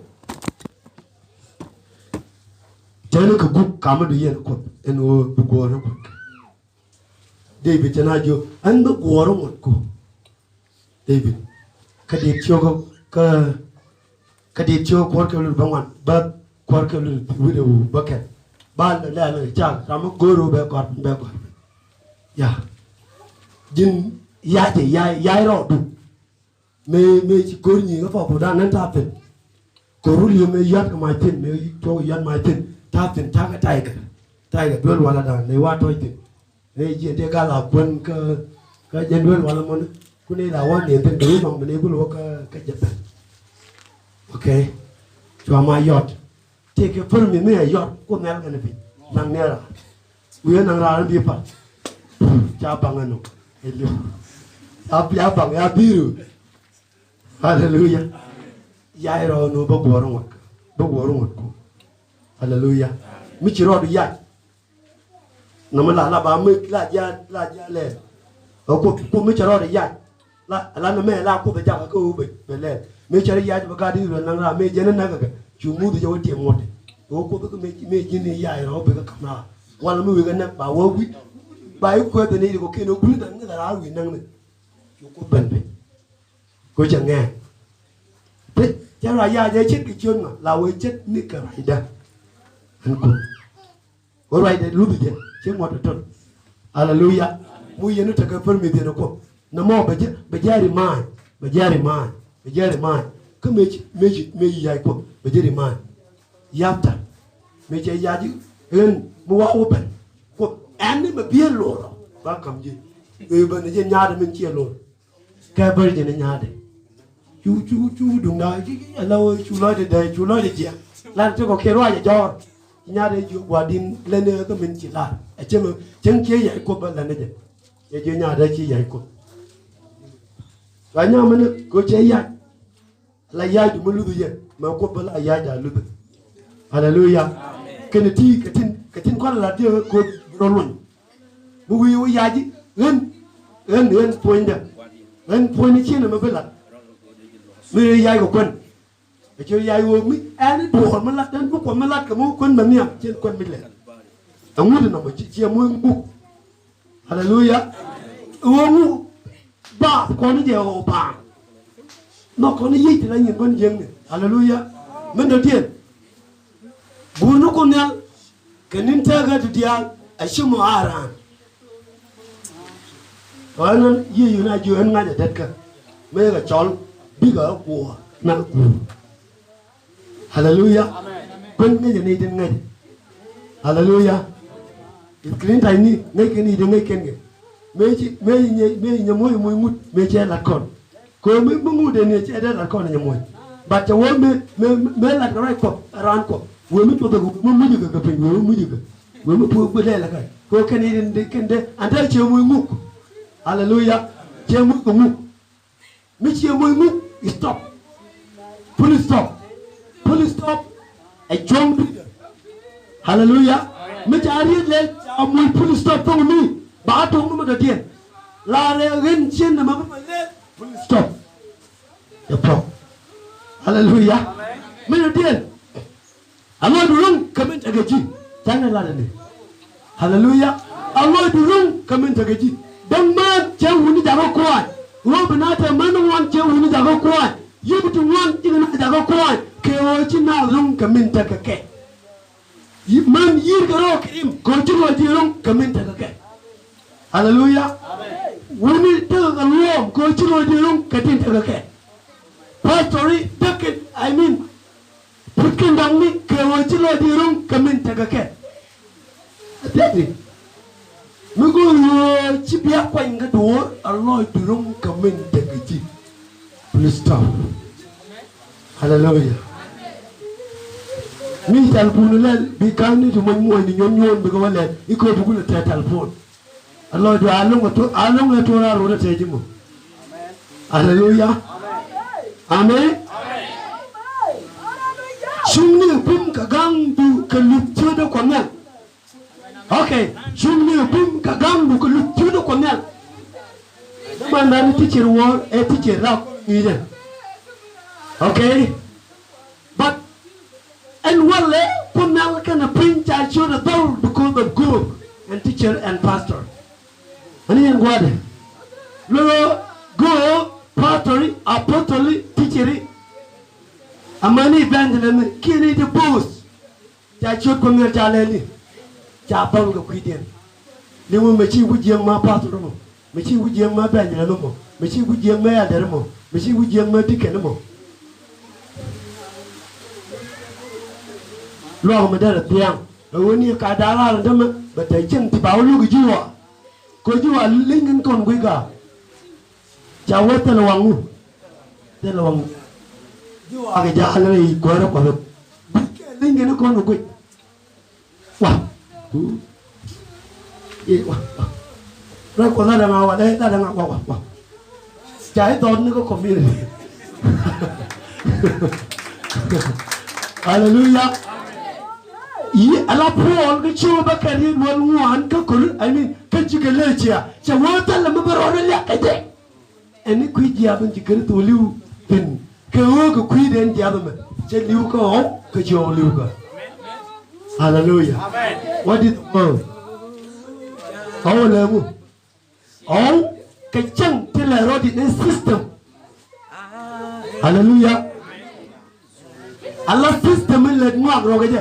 [SPEAKER 2] Jangan ke group kamu dia nak kot. Eno bergorong kot. David jangan jo. An bergorong kot ko. David. Kadit cio ke kadit cio kuat ke lu bangun. Bab kuat ke lu widow bucket. Bal le le chak. Ramu guru be kot. Ya. Jin ya je ya ro du. Me chỉ cố nhìn cái phòng của đàn nên tháp tiền, cố liều me yết cái máy tiền, me cho yết máy tiền, tháp tiền tháp cái tay cái đuôi vào là đàn, này qua thôi tiền, này chỉ để cái là quân cái dân đuôi vào là món, cái này là quan điểm tiền đối bằng bên này cũng là cái giật tiền, ok, cho máy yết, thì cái phần mình này yết, cũng nghe cái này bị, năng nghe là, bây giờ năng ra nó bị phạt, cha bằng anh nó, hello, cha bằng ya biru. Hallelujah. Yai ro no bagorong wat ko. Hallelujah. Mi ci ro du yai. Na ma la ba mi la ja le. Ko mi ci ro du yai. La na me la ko be ja ko be le. Mi ci ro yai ba ga di ro nang ra me je na ga. Chu mu du jo ti mo de. Ko be me jini yai ro be ga kamna. Wala mi we ga na ba wo wi. Ba ko de ni ko ke no kulu dan ga ra wi nang ne. Ko ben be. Cô chẳng nghe thế cha là ya dây chết cái chân mà là quay chết nít cả vậy đó anh cũng có vậy để lúc gì chết một trận hallelujah mui giờ nó thật cái phần mình tiền nó cũng nằm mò bây giờ đi mai cứ mấy dài cũng bây giờ đi mai yap ta mấy chơi ya chứ hơn mua open cũng anh ấy mà biết luôn rồi bác cầm gì người bên này nhà thì mình chia luôn cái bên này nhà đấy chú đúng rồi lâu chú nói để chú nói để gì làm cho có kia rồi cho nhà đây chú qua đi lên nữa cái mình chỉ làm chân kia vậy cô bên là này vậy chứ nhà đây chỉ vậy cô và nhà mình có chơi vậy là vậy chúng mình lưu gì mà cô bên là vậy là lưu hallelujah cái này thì cái tin quan là điều cô rồi luôn mua vui vậy chứ hơn point đó hơn point này mà bên là người dạy của quân, cái chơi dạy của mình, anh đùa mà lát đến lúc mà lát cái mũi quân mà miệng trên quân mình lại, ông nói là chỉ chia mũi bụng, hallelujah, uống ba con nó đều ba, nó con nó gì thì là những con riêng này, hallelujah, mình đầu tiên, buồn nó con nhau, cái nín theo cái điều ấy xem mà ara, rồi nó gì này chưa anh ngay để đặt cả, mấy cái chọn bigger của năng của hallelujah quân cái gì này đến ngay hallelujah cái này ni ngay cái này đến ngay cái này mấy nhà môi ngút mấy che là con cô mấy ngút đến này che là con nhà môi bà cháu mấy là cái này cọp ran cọp với mấy chỗ tôi cũng mới được cái bình với mấy phụ bên đây là cái cô cái này đến cái này anh thấy chiều môi ngút hallelujah chiều môi ngút mấy chiều môi ngút stop. Police stop. A John Peter. Hallelujah. Mấy cha riết lên, ông police stop không mi, bả tung nó mà đầu tiên, là lên trên là mà phải lên. Police stop. The pro. Hallelujah. Mấy đầu tiên, Allah durung comment cái gì, jangan là này. Hallelujah. Allah durung comment cái gì, đừng mà chơi huni jago Kuaany. Lo benata mana wan che huni jago Kuaany. Yubu tu wan jina na jago Kuaany. Keo china rung kaminta kake. Man yir karo kirim. Ko chino jirung kaminta kake. Hallelujah. Wuni tega kaluom. Ko chino jirung katinta kake. Pastori takin. I mean. Putkin dangmi. Keo chino jirung kaminta kake. Ateti. Mego chibia kwa inga do Allah durung kamen tegaji. Please stop. Hallelujah. Mi talpun lel bi kan ni to mo ni nyon bi ko wala iko bu ko te talpun. Allah do alung to ra ro te jimo. Hallelujah. Amen. Sumni pum ka gang du ka lutto do ko okay, sumni pum ka gang du ka lutto do ko mel. Man dan teacher war teacher ra either. Okay? But, and one day, Punal can print I should have told because of group and teacher and pastor. And then what? Go, pastor, apostle, teacher, a money evangelist, kill the boost. I should come here, Jaleli. Japang the Queen. They will make you with young my pastor. Machi with young my band animal. Machi with young my animal. Machi with young my dick animal. Long Madame Piang. When you Kadala and them, but I think the Paolo you are. Could you are Lincoln Conwiga? Jawet and Wangu. Then Wang. You are a Jalari, Guarapa. Lincoln Conwiga. What? Rồi còn là nào ở đây ta đang ngọc ngọc trái tốn nó có community. Hallelujah. Ý Allah Paul cái chúa bác cái gì muốn ngoan cái cổ I mean cái chữ cái lời chia chẳng muốn ta làm mà rồi nó cái đấy anh quý gia bên chỉ cái tổ lưu tình cái quý đến gia bên mình chỉ lưu cái hậu cái chúa lưu cái. Hallelujah. What did the world? How là mu? Cái chân thì là rồi đến system. Hallelujah. Allah system là ngoặc rồi cái gì?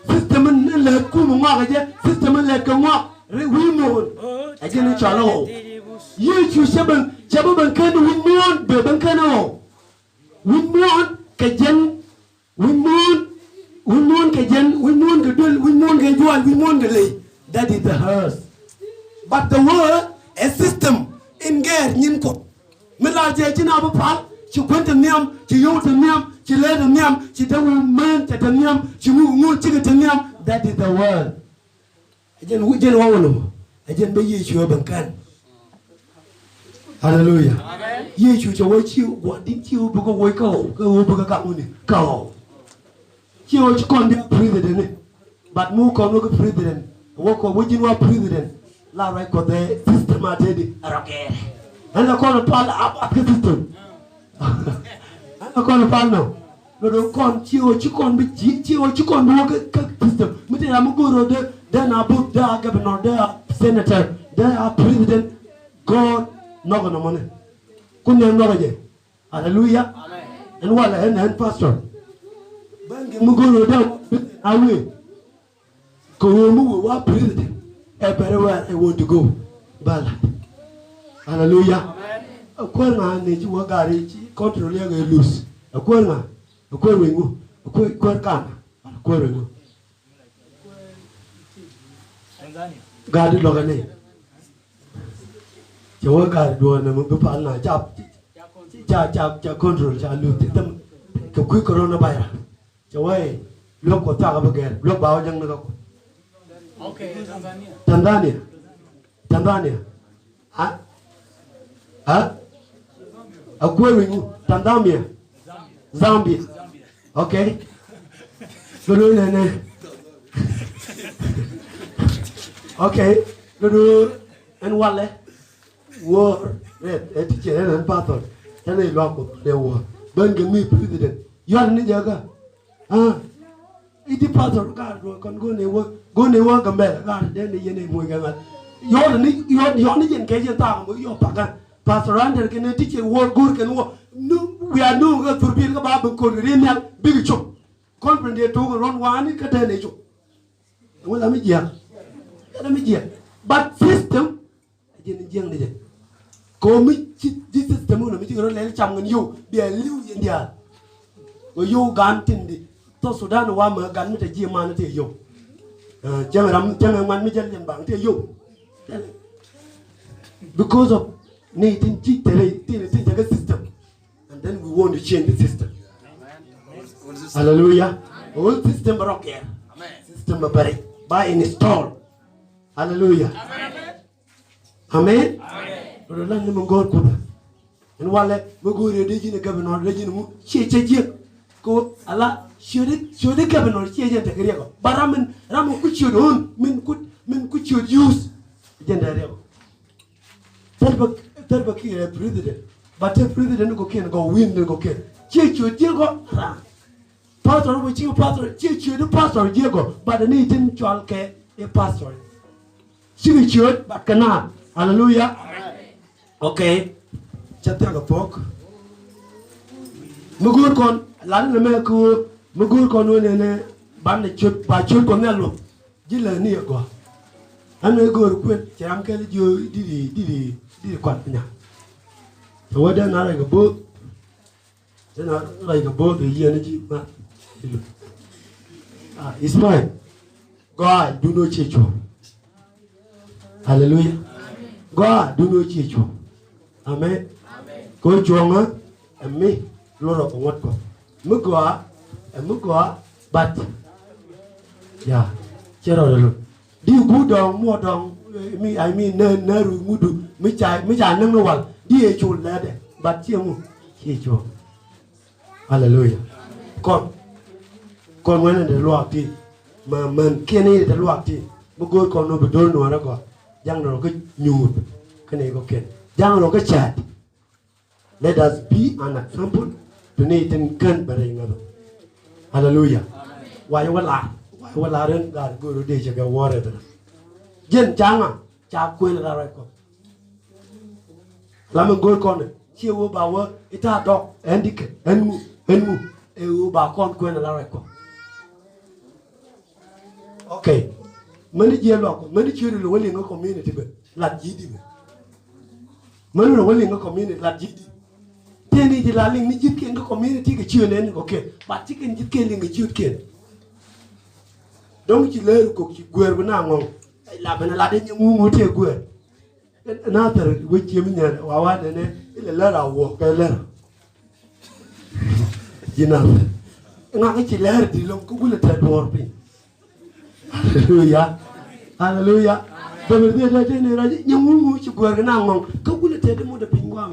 [SPEAKER 2] System là cùm ngoặc cái gì? System là cái ngoặc. Wimon. Anh chỉ nói cho nó. Yêu sẽ bằng cái wimon để bằng cái nào? Wimon cái chân Wimon cái dân, wimon cái đuôi, wimon cái dual, wimon cái lì. That is the hearse. But the word, a system, in ghé nhìn cột. Mình là gì chứ nào bắp phát, chỉ quen từ niệm, chỉ yêu từ niệm, chỉ lê từ niệm, chỉ đâu men từ niệm, chỉ ngu chỉ cái từ niệm. That is the word. Dân hoa luôn, dân bây giờ chưa bằng can. Hallelujah. Ye cho quay chiêu, what did chiêu bữa có quay cầu, cái bữa có cạo này, cầu. Chiêu chỉ còn đi president này, but mu còn nó cái president, wo còn với chínhว่า president, là right có the system ở đây đi, okay. Anh là con là up cái system, anh là con là nào, rồi con chiêu chỉ còn bị chiêu chỉ còn mua cái system, mới thấy là mu go rồi there na book there governor there senator there president, God nó còn nằm này, con nhớ nó cái gì, hallelujah, anhว่าlà anh pastor. Muguru down away. Go move what president. Everywhere I want to go. Bala. Hallelujah. A quarter need you work at it, control your loose. A quarter ring. A quarter can. A quarter ring. God is looking. You work at doing a mobile job control, loot them. The quick coronavirus. Cho ơi, lúc của ta có bao giờ, lúc bao nhiêu nữa không?
[SPEAKER 3] Okay,
[SPEAKER 2] Tanzania. Hả? Ở quê mình, Tanzania. Zambia. Okay. Rồi này. Okay. Rồi anh quan lẽ. War, red, chỉ là anh pastor. Cái này lo của đều bên cái mi president. Yon này giờ cơ. Iti pastor God con go ne wa gambe God den ne yene mo gamal yo ni yen ke yen ta mo yo paga pastor ander ke ne teacher wo gur ke no we are no ga turbin ka ba ko re ne big chop comprendre to ron wani ka de ne chop wala mi dia but system yen jeng ne ko mi system no mi ti ro le cham ngan yo be liu yen dia ko yo gan tin di to Sudan wa ma gan mi te ji ma na te yo jangan man mi jan bang te yo because of needing the system and then we want to change the system. Hallelujah. All system rock here. System by install. Hallelujah. Amen. Rồi lan ni mongol ko en wala mo gore de jine governor de jine mu che ko ala shode governor che je te ko baramin ramu ku chod on min ku chod use jende rew terba ki president but the president go can go win go can che chu Diego pastor we chiu pastor che chu the pastor Diego but the need in chol ke a pastor chi chu but kana hallelujah okay chapter ga pok mugur kon lan na me ku mugur kon ne ban de chut ba chut kon ne lo ji le ni go an me go Kueth cham ke jo di kwat nya to wa na ra ga bo na ra ga bo de ye ne ji ma Ismail God do no checho hallelujah God do no checho amen ko jonga ame loro ko ngot ko mugwa but ya chero lo di gu dong mo dong mi I mean na ru mudu mi cha nang no wal di e chu la de but chiemu checho hallelujah kon wena de luak ti mà mình kia này de luak ti mugor kon no bedol no ra ko jang no ko nyut kene ko ken jang no ko chat let us be an example to need in kan bare ngado hallelujah wa wala ren ga go de je ga wore de jen janga cha Kueth la ra ko la mình gor kon chi wo ba wo ita dok endik enmu e wo ba kon Kueth la ra ko okay mani je lo ko mani chiri lo wali ngo community be lat jidi be mani lo wali ngo community lat jidi teni di la ling ni jid ke ngo community ke chio nen okay ba ti ken jid ke ling jid ke donc ci leer ko ci guer bu na ngong la bana la de ngu mo te guer na tar we ci mi ñaan wa wa ne ile la ra wo ke leer jina nga ci leer di lom ko bu le ta dor bi hallelujah beber de ne raji nyamu ci goor na ngong ko gule te de mo de pin ngwa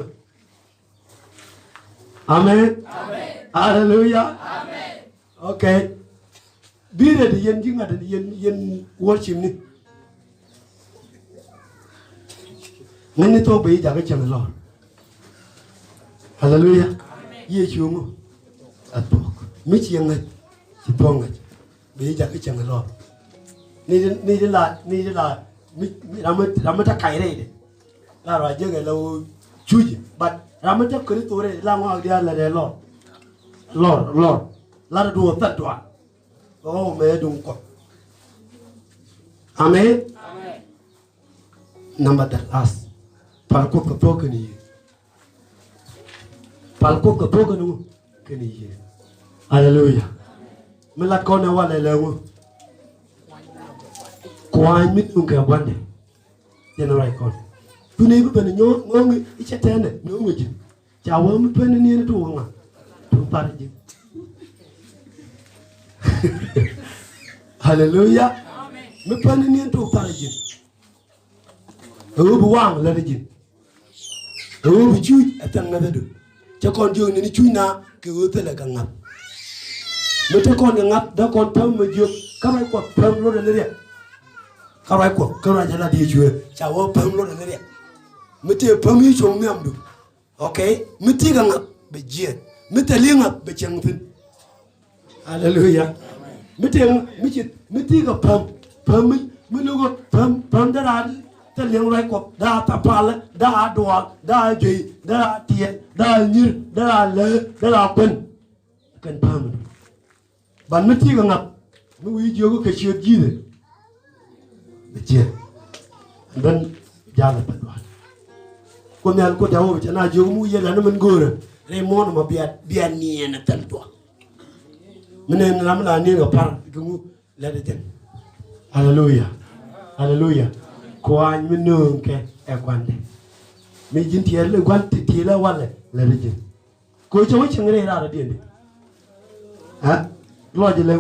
[SPEAKER 2] amen hallelujah okay bire de yen jinga de yen worship ni ngani to be ja ga chang lo hallelujah ye chumo atok mi chi ngai ci tonga be ja ga chang lo ni là ramata kai re la ra je ga lo chuji but ramata kuri to re la ngwa dia la de lo la do ta do o me dum ko amen number the last par ko to ke ni hallelujah me la ko na wa le wo Kuaany mit nööŋkɛ bwande general kon tuni bu ben ngongi ichetene nongo jin chawo mu pen ni to nga to par jin hallelujah mu pen ni to par jin bu wang la jin bu chu atan na do cha kon jo ni chu na ke wo tele ka ngap mu te kon ngap da kon tam ma jo ka ko pam lo de le karai ko karai jala di jue cha wo pam lo de ne mete pam yi chong miam du okay mete ga ngap be je mete li ngap be chang tin hallelujah mete ga pam mi lu go pam da ta liang rai ko da ta pala da doa da je da tie da nyir da le da pen kan pam ban mete ga ngap mi wi je go ke chi ji de je dan jala padwan ko nyal ko dawo bi na jogu mu yela na man gora re mon ma biya ni na tan to minen lam la ni ga par gumu la de den hallelujah ko an mi nööŋkɛ e gwande mi jinti le gwante ti la wala la de jin ko jo chingre ra de den ha lo je le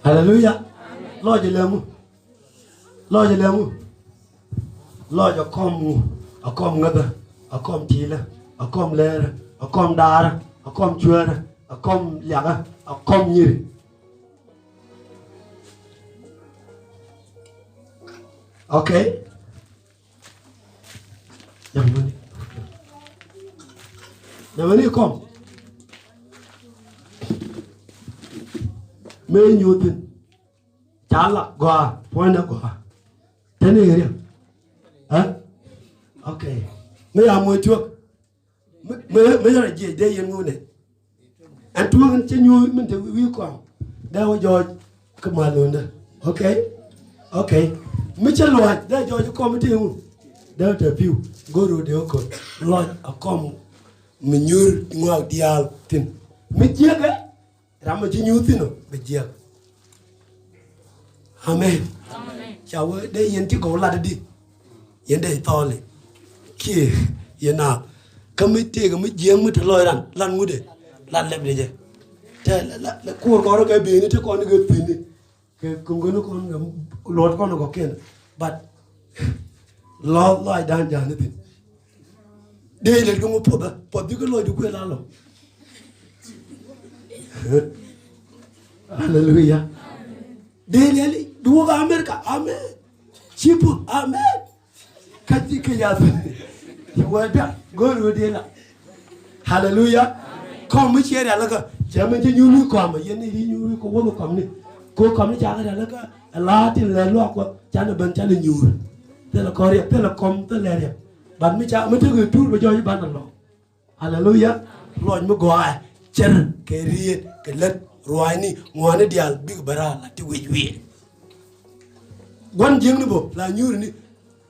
[SPEAKER 2] hallelujah lo je lemu lo je akom ngada akom tila akom lera akom dara akom chuara akom yaga akom nyiri okay mà đi con mấy nhiều tin chả là quà point là quà thế này đi hả ok mấy ông mua chuột mấy giờ gì đây yên ngu này anh chuột anh chơi nhui mình thì quý con đeo rồi cái mà luôn đó ok mấy chân loài đeo rồi cho con mới tiêu đeo trở phiêu go rồi đeo con loài ở con mình như ngoài dial tin mấy chiếc ấy làm mà chỉ như tin rồi mấy chiếc amen chào ơi đây yên chứ cổ là đi yên đây to lên kia yên nào cái mấy tiệc cái mấy giếng mới thở lòi lăn ngu để lăn lẹp đi chứ thế là cua có cái bì này thế con nó gật tin đi cái cùng cái nó con lót con nó có kia but lòi đàn già nữa tin đây là cái một phật cái lòi được quên là rồi hallelujah đây là đua cái America amen chipu amen cái gì cái gì thì quên đã gọi rồi đi là hallelujah con mới chia ra là cái chả mình chỉ nhu con mà yên đi nhu có một con này cô con nó chả cái là cái lá thì là loa của chả là bên chả là nhu thế là có đẹp thế là con thế là đẹp bạn mới chả mới thứ người chút mà cho bạn là lo hallelujah lo mới gọi chân cái riết cái lật rồi này ngoài này đial bị bara là cái quỷ quan giếng nữa bộ là nhu này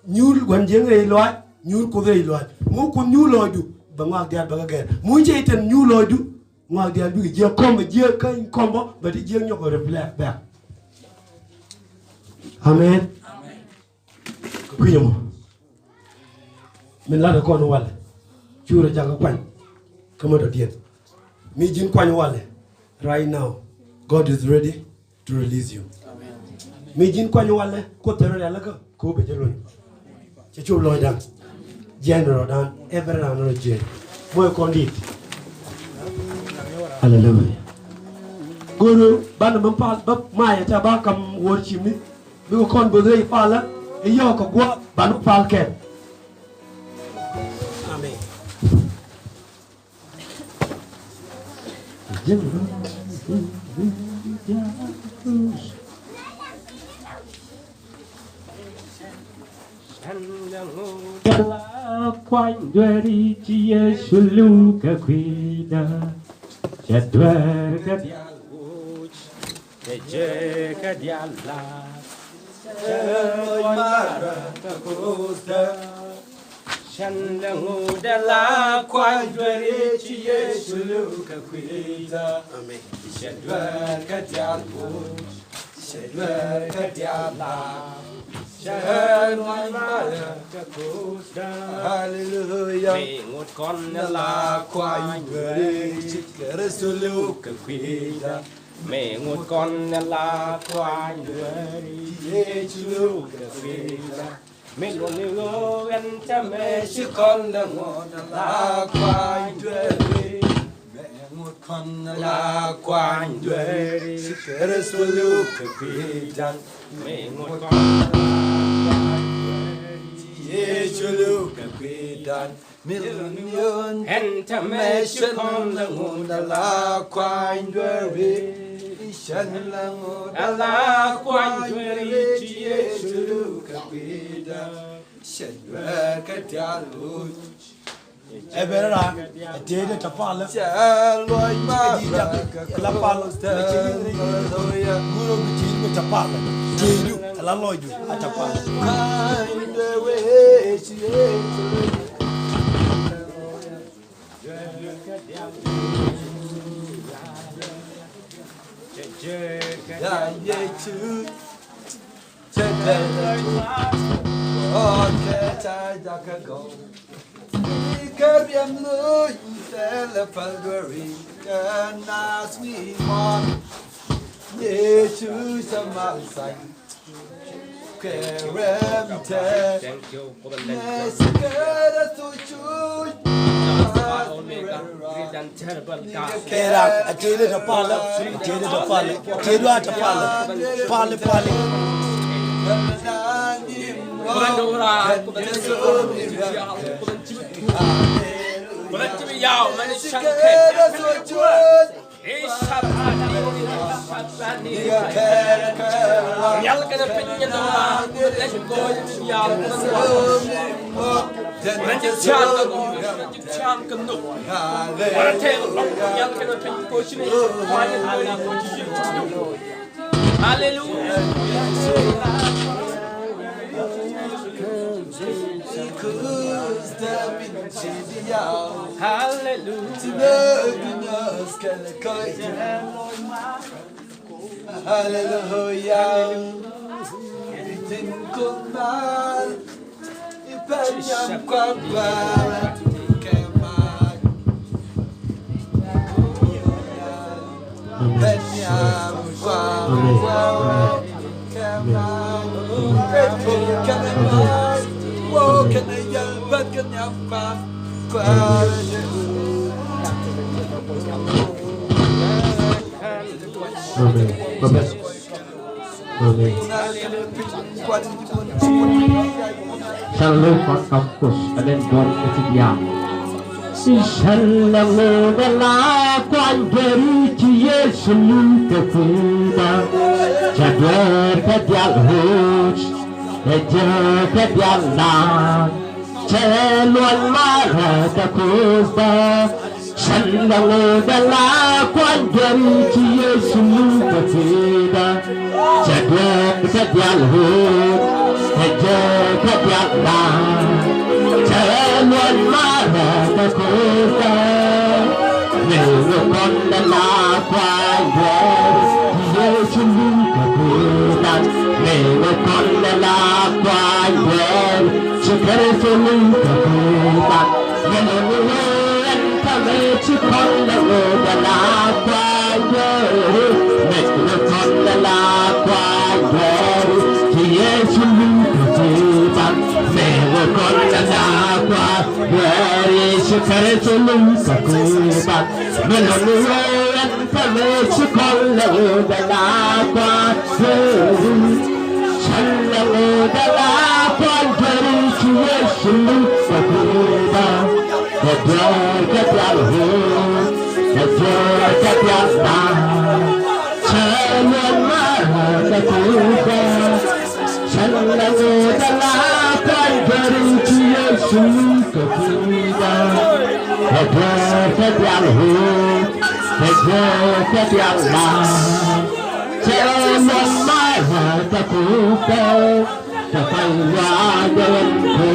[SPEAKER 2] nhu quan giếng này loài nhu có cái loài ngô con nhu loài du bằng ngoại đial bằng cái mũi chơi tên nhu loài du ngoại đial bị giếng con mà giếng cái con bó và cái giếng nhóc ở reflect back amen quý nhau mình là được con ngoại chưa được chẳng quanh không được tiền mi dính quanh ngoại right now God is ready to release you mi dính quanh ngoại có thể là cái cô bị chơi luôn chỉ chụp lôi đằng general đằng everyone nó chơi mỗi con đi hallelujah guru ban mình phá bắp mai cho ba cầm worship đi bị con bữa nay phá là ý do có quá ban phá kẹt amen
[SPEAKER 4] quanh đuôi đi chia sulu cả quỳda chặt đuôi cả dialog chè cả diala chơi mara cả costa chân lưng đa la quanh đuôi đi chia sulu cả quỳda chặt đuôi cả dialog chặt đuôi cả diala hallelujah mẹ ngột con là quanh người cái sulu cái quỳda mẹ ngột con là quanh người sulu cái quỳda mẹ luôn yêu anh cha mẹ chứ con là ngột là quanh người mẹ ngột con là quanh người cái sulu cái quỳda mẹ ngột con Yeshua kapitan million and tamation la ngunda la quanh dweri shan la ngunda la quanh dweri Yeshua kapitan shan dwer katalu
[SPEAKER 2] Ebera atede tapala
[SPEAKER 4] loy ma
[SPEAKER 2] la pala guru bitin tapala tedu la loju atapala
[SPEAKER 4] Carryam no telepalgari na sweet mon ye to some outside carem te thank you for the lens
[SPEAKER 2] Kera atede tapala tedu atapala pale
[SPEAKER 5] Selalu kampus dan buat ketidian. Si selalu melakukan dari Yesus kepada jaga kedialhus, jaga kedialan, jalan marah kepada. Selalu melakukan dari Yesus kepada jaga kedialhus, jaga kedialan. Jalan marah kepada nếu con đã là quay về Yesus kepada nếu con đã là quay về Yesus kepada nếu anh kami con đã là quay về nếu con đã quay về Yesus kepada nếu con đã Yesus kepada menolong kami sekolah dalam selalu dalam dari Yesus kepada kedialhus, kedialan, jalan marah kepada selalu dalam dari Yesus kepada kedialhus, kedialan, jalan marah kepada supaya jalanku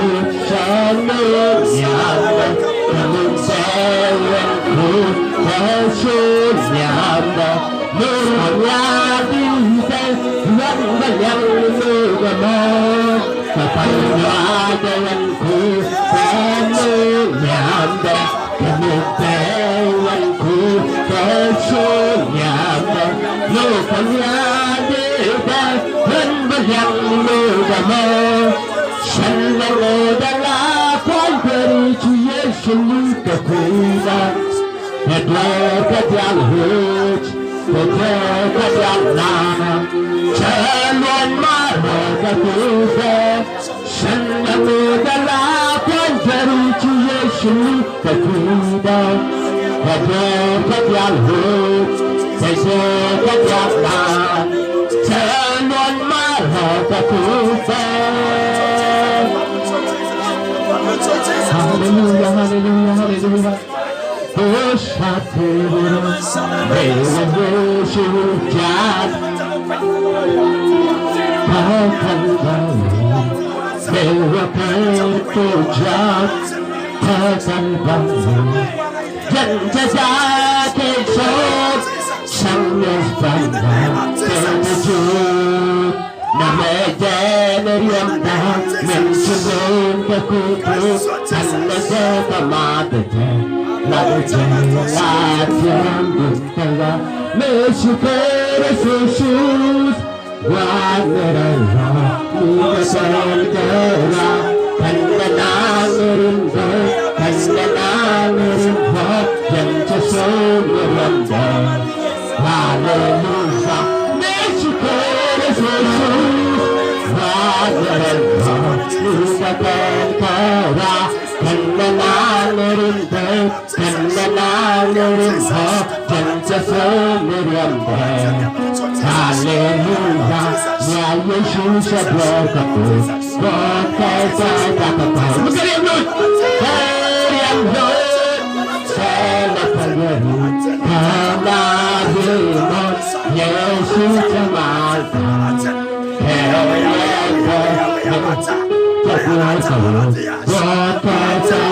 [SPEAKER 5] senyap, kemuliaanku tersenyap, nurnya bintang yang menyala supaya jalanku senyap, kemuliaanku tersenyap, nurnya bintang yang menyala selalu dalam dari Yesus kepada kedialhus, kedialan, jalan marah kepada selalu dalam dari Yesus kepada kedialhus, kedialan, jalan marah kepada. Hallelujah, hallelujah, hallelujah. Bersatulah dengan Yesus akan balik, melakukan pujian akan balik, dan jejak esok sang Yesus terwujud. Namanya Nööŋkɛ mencermin kekudus Anda kematanya lalu jalan yang bintara Mesyukur Yesus Wanera Muka sendera Kandanang rindu Kandanang rindu Yang sesungguh rendah Haleluya Mesyukur Yesus Wanera Muka sendera Kandanang rindu Hallelujah, nhà Giêsu sẽ bờ cặp bụi, có cái sai cả cặp bụi. Một cái điểm luôn, sẽ là phải người thằng đã đi một Giêsu sẽ mà theo lời của cho người cầu có cái sai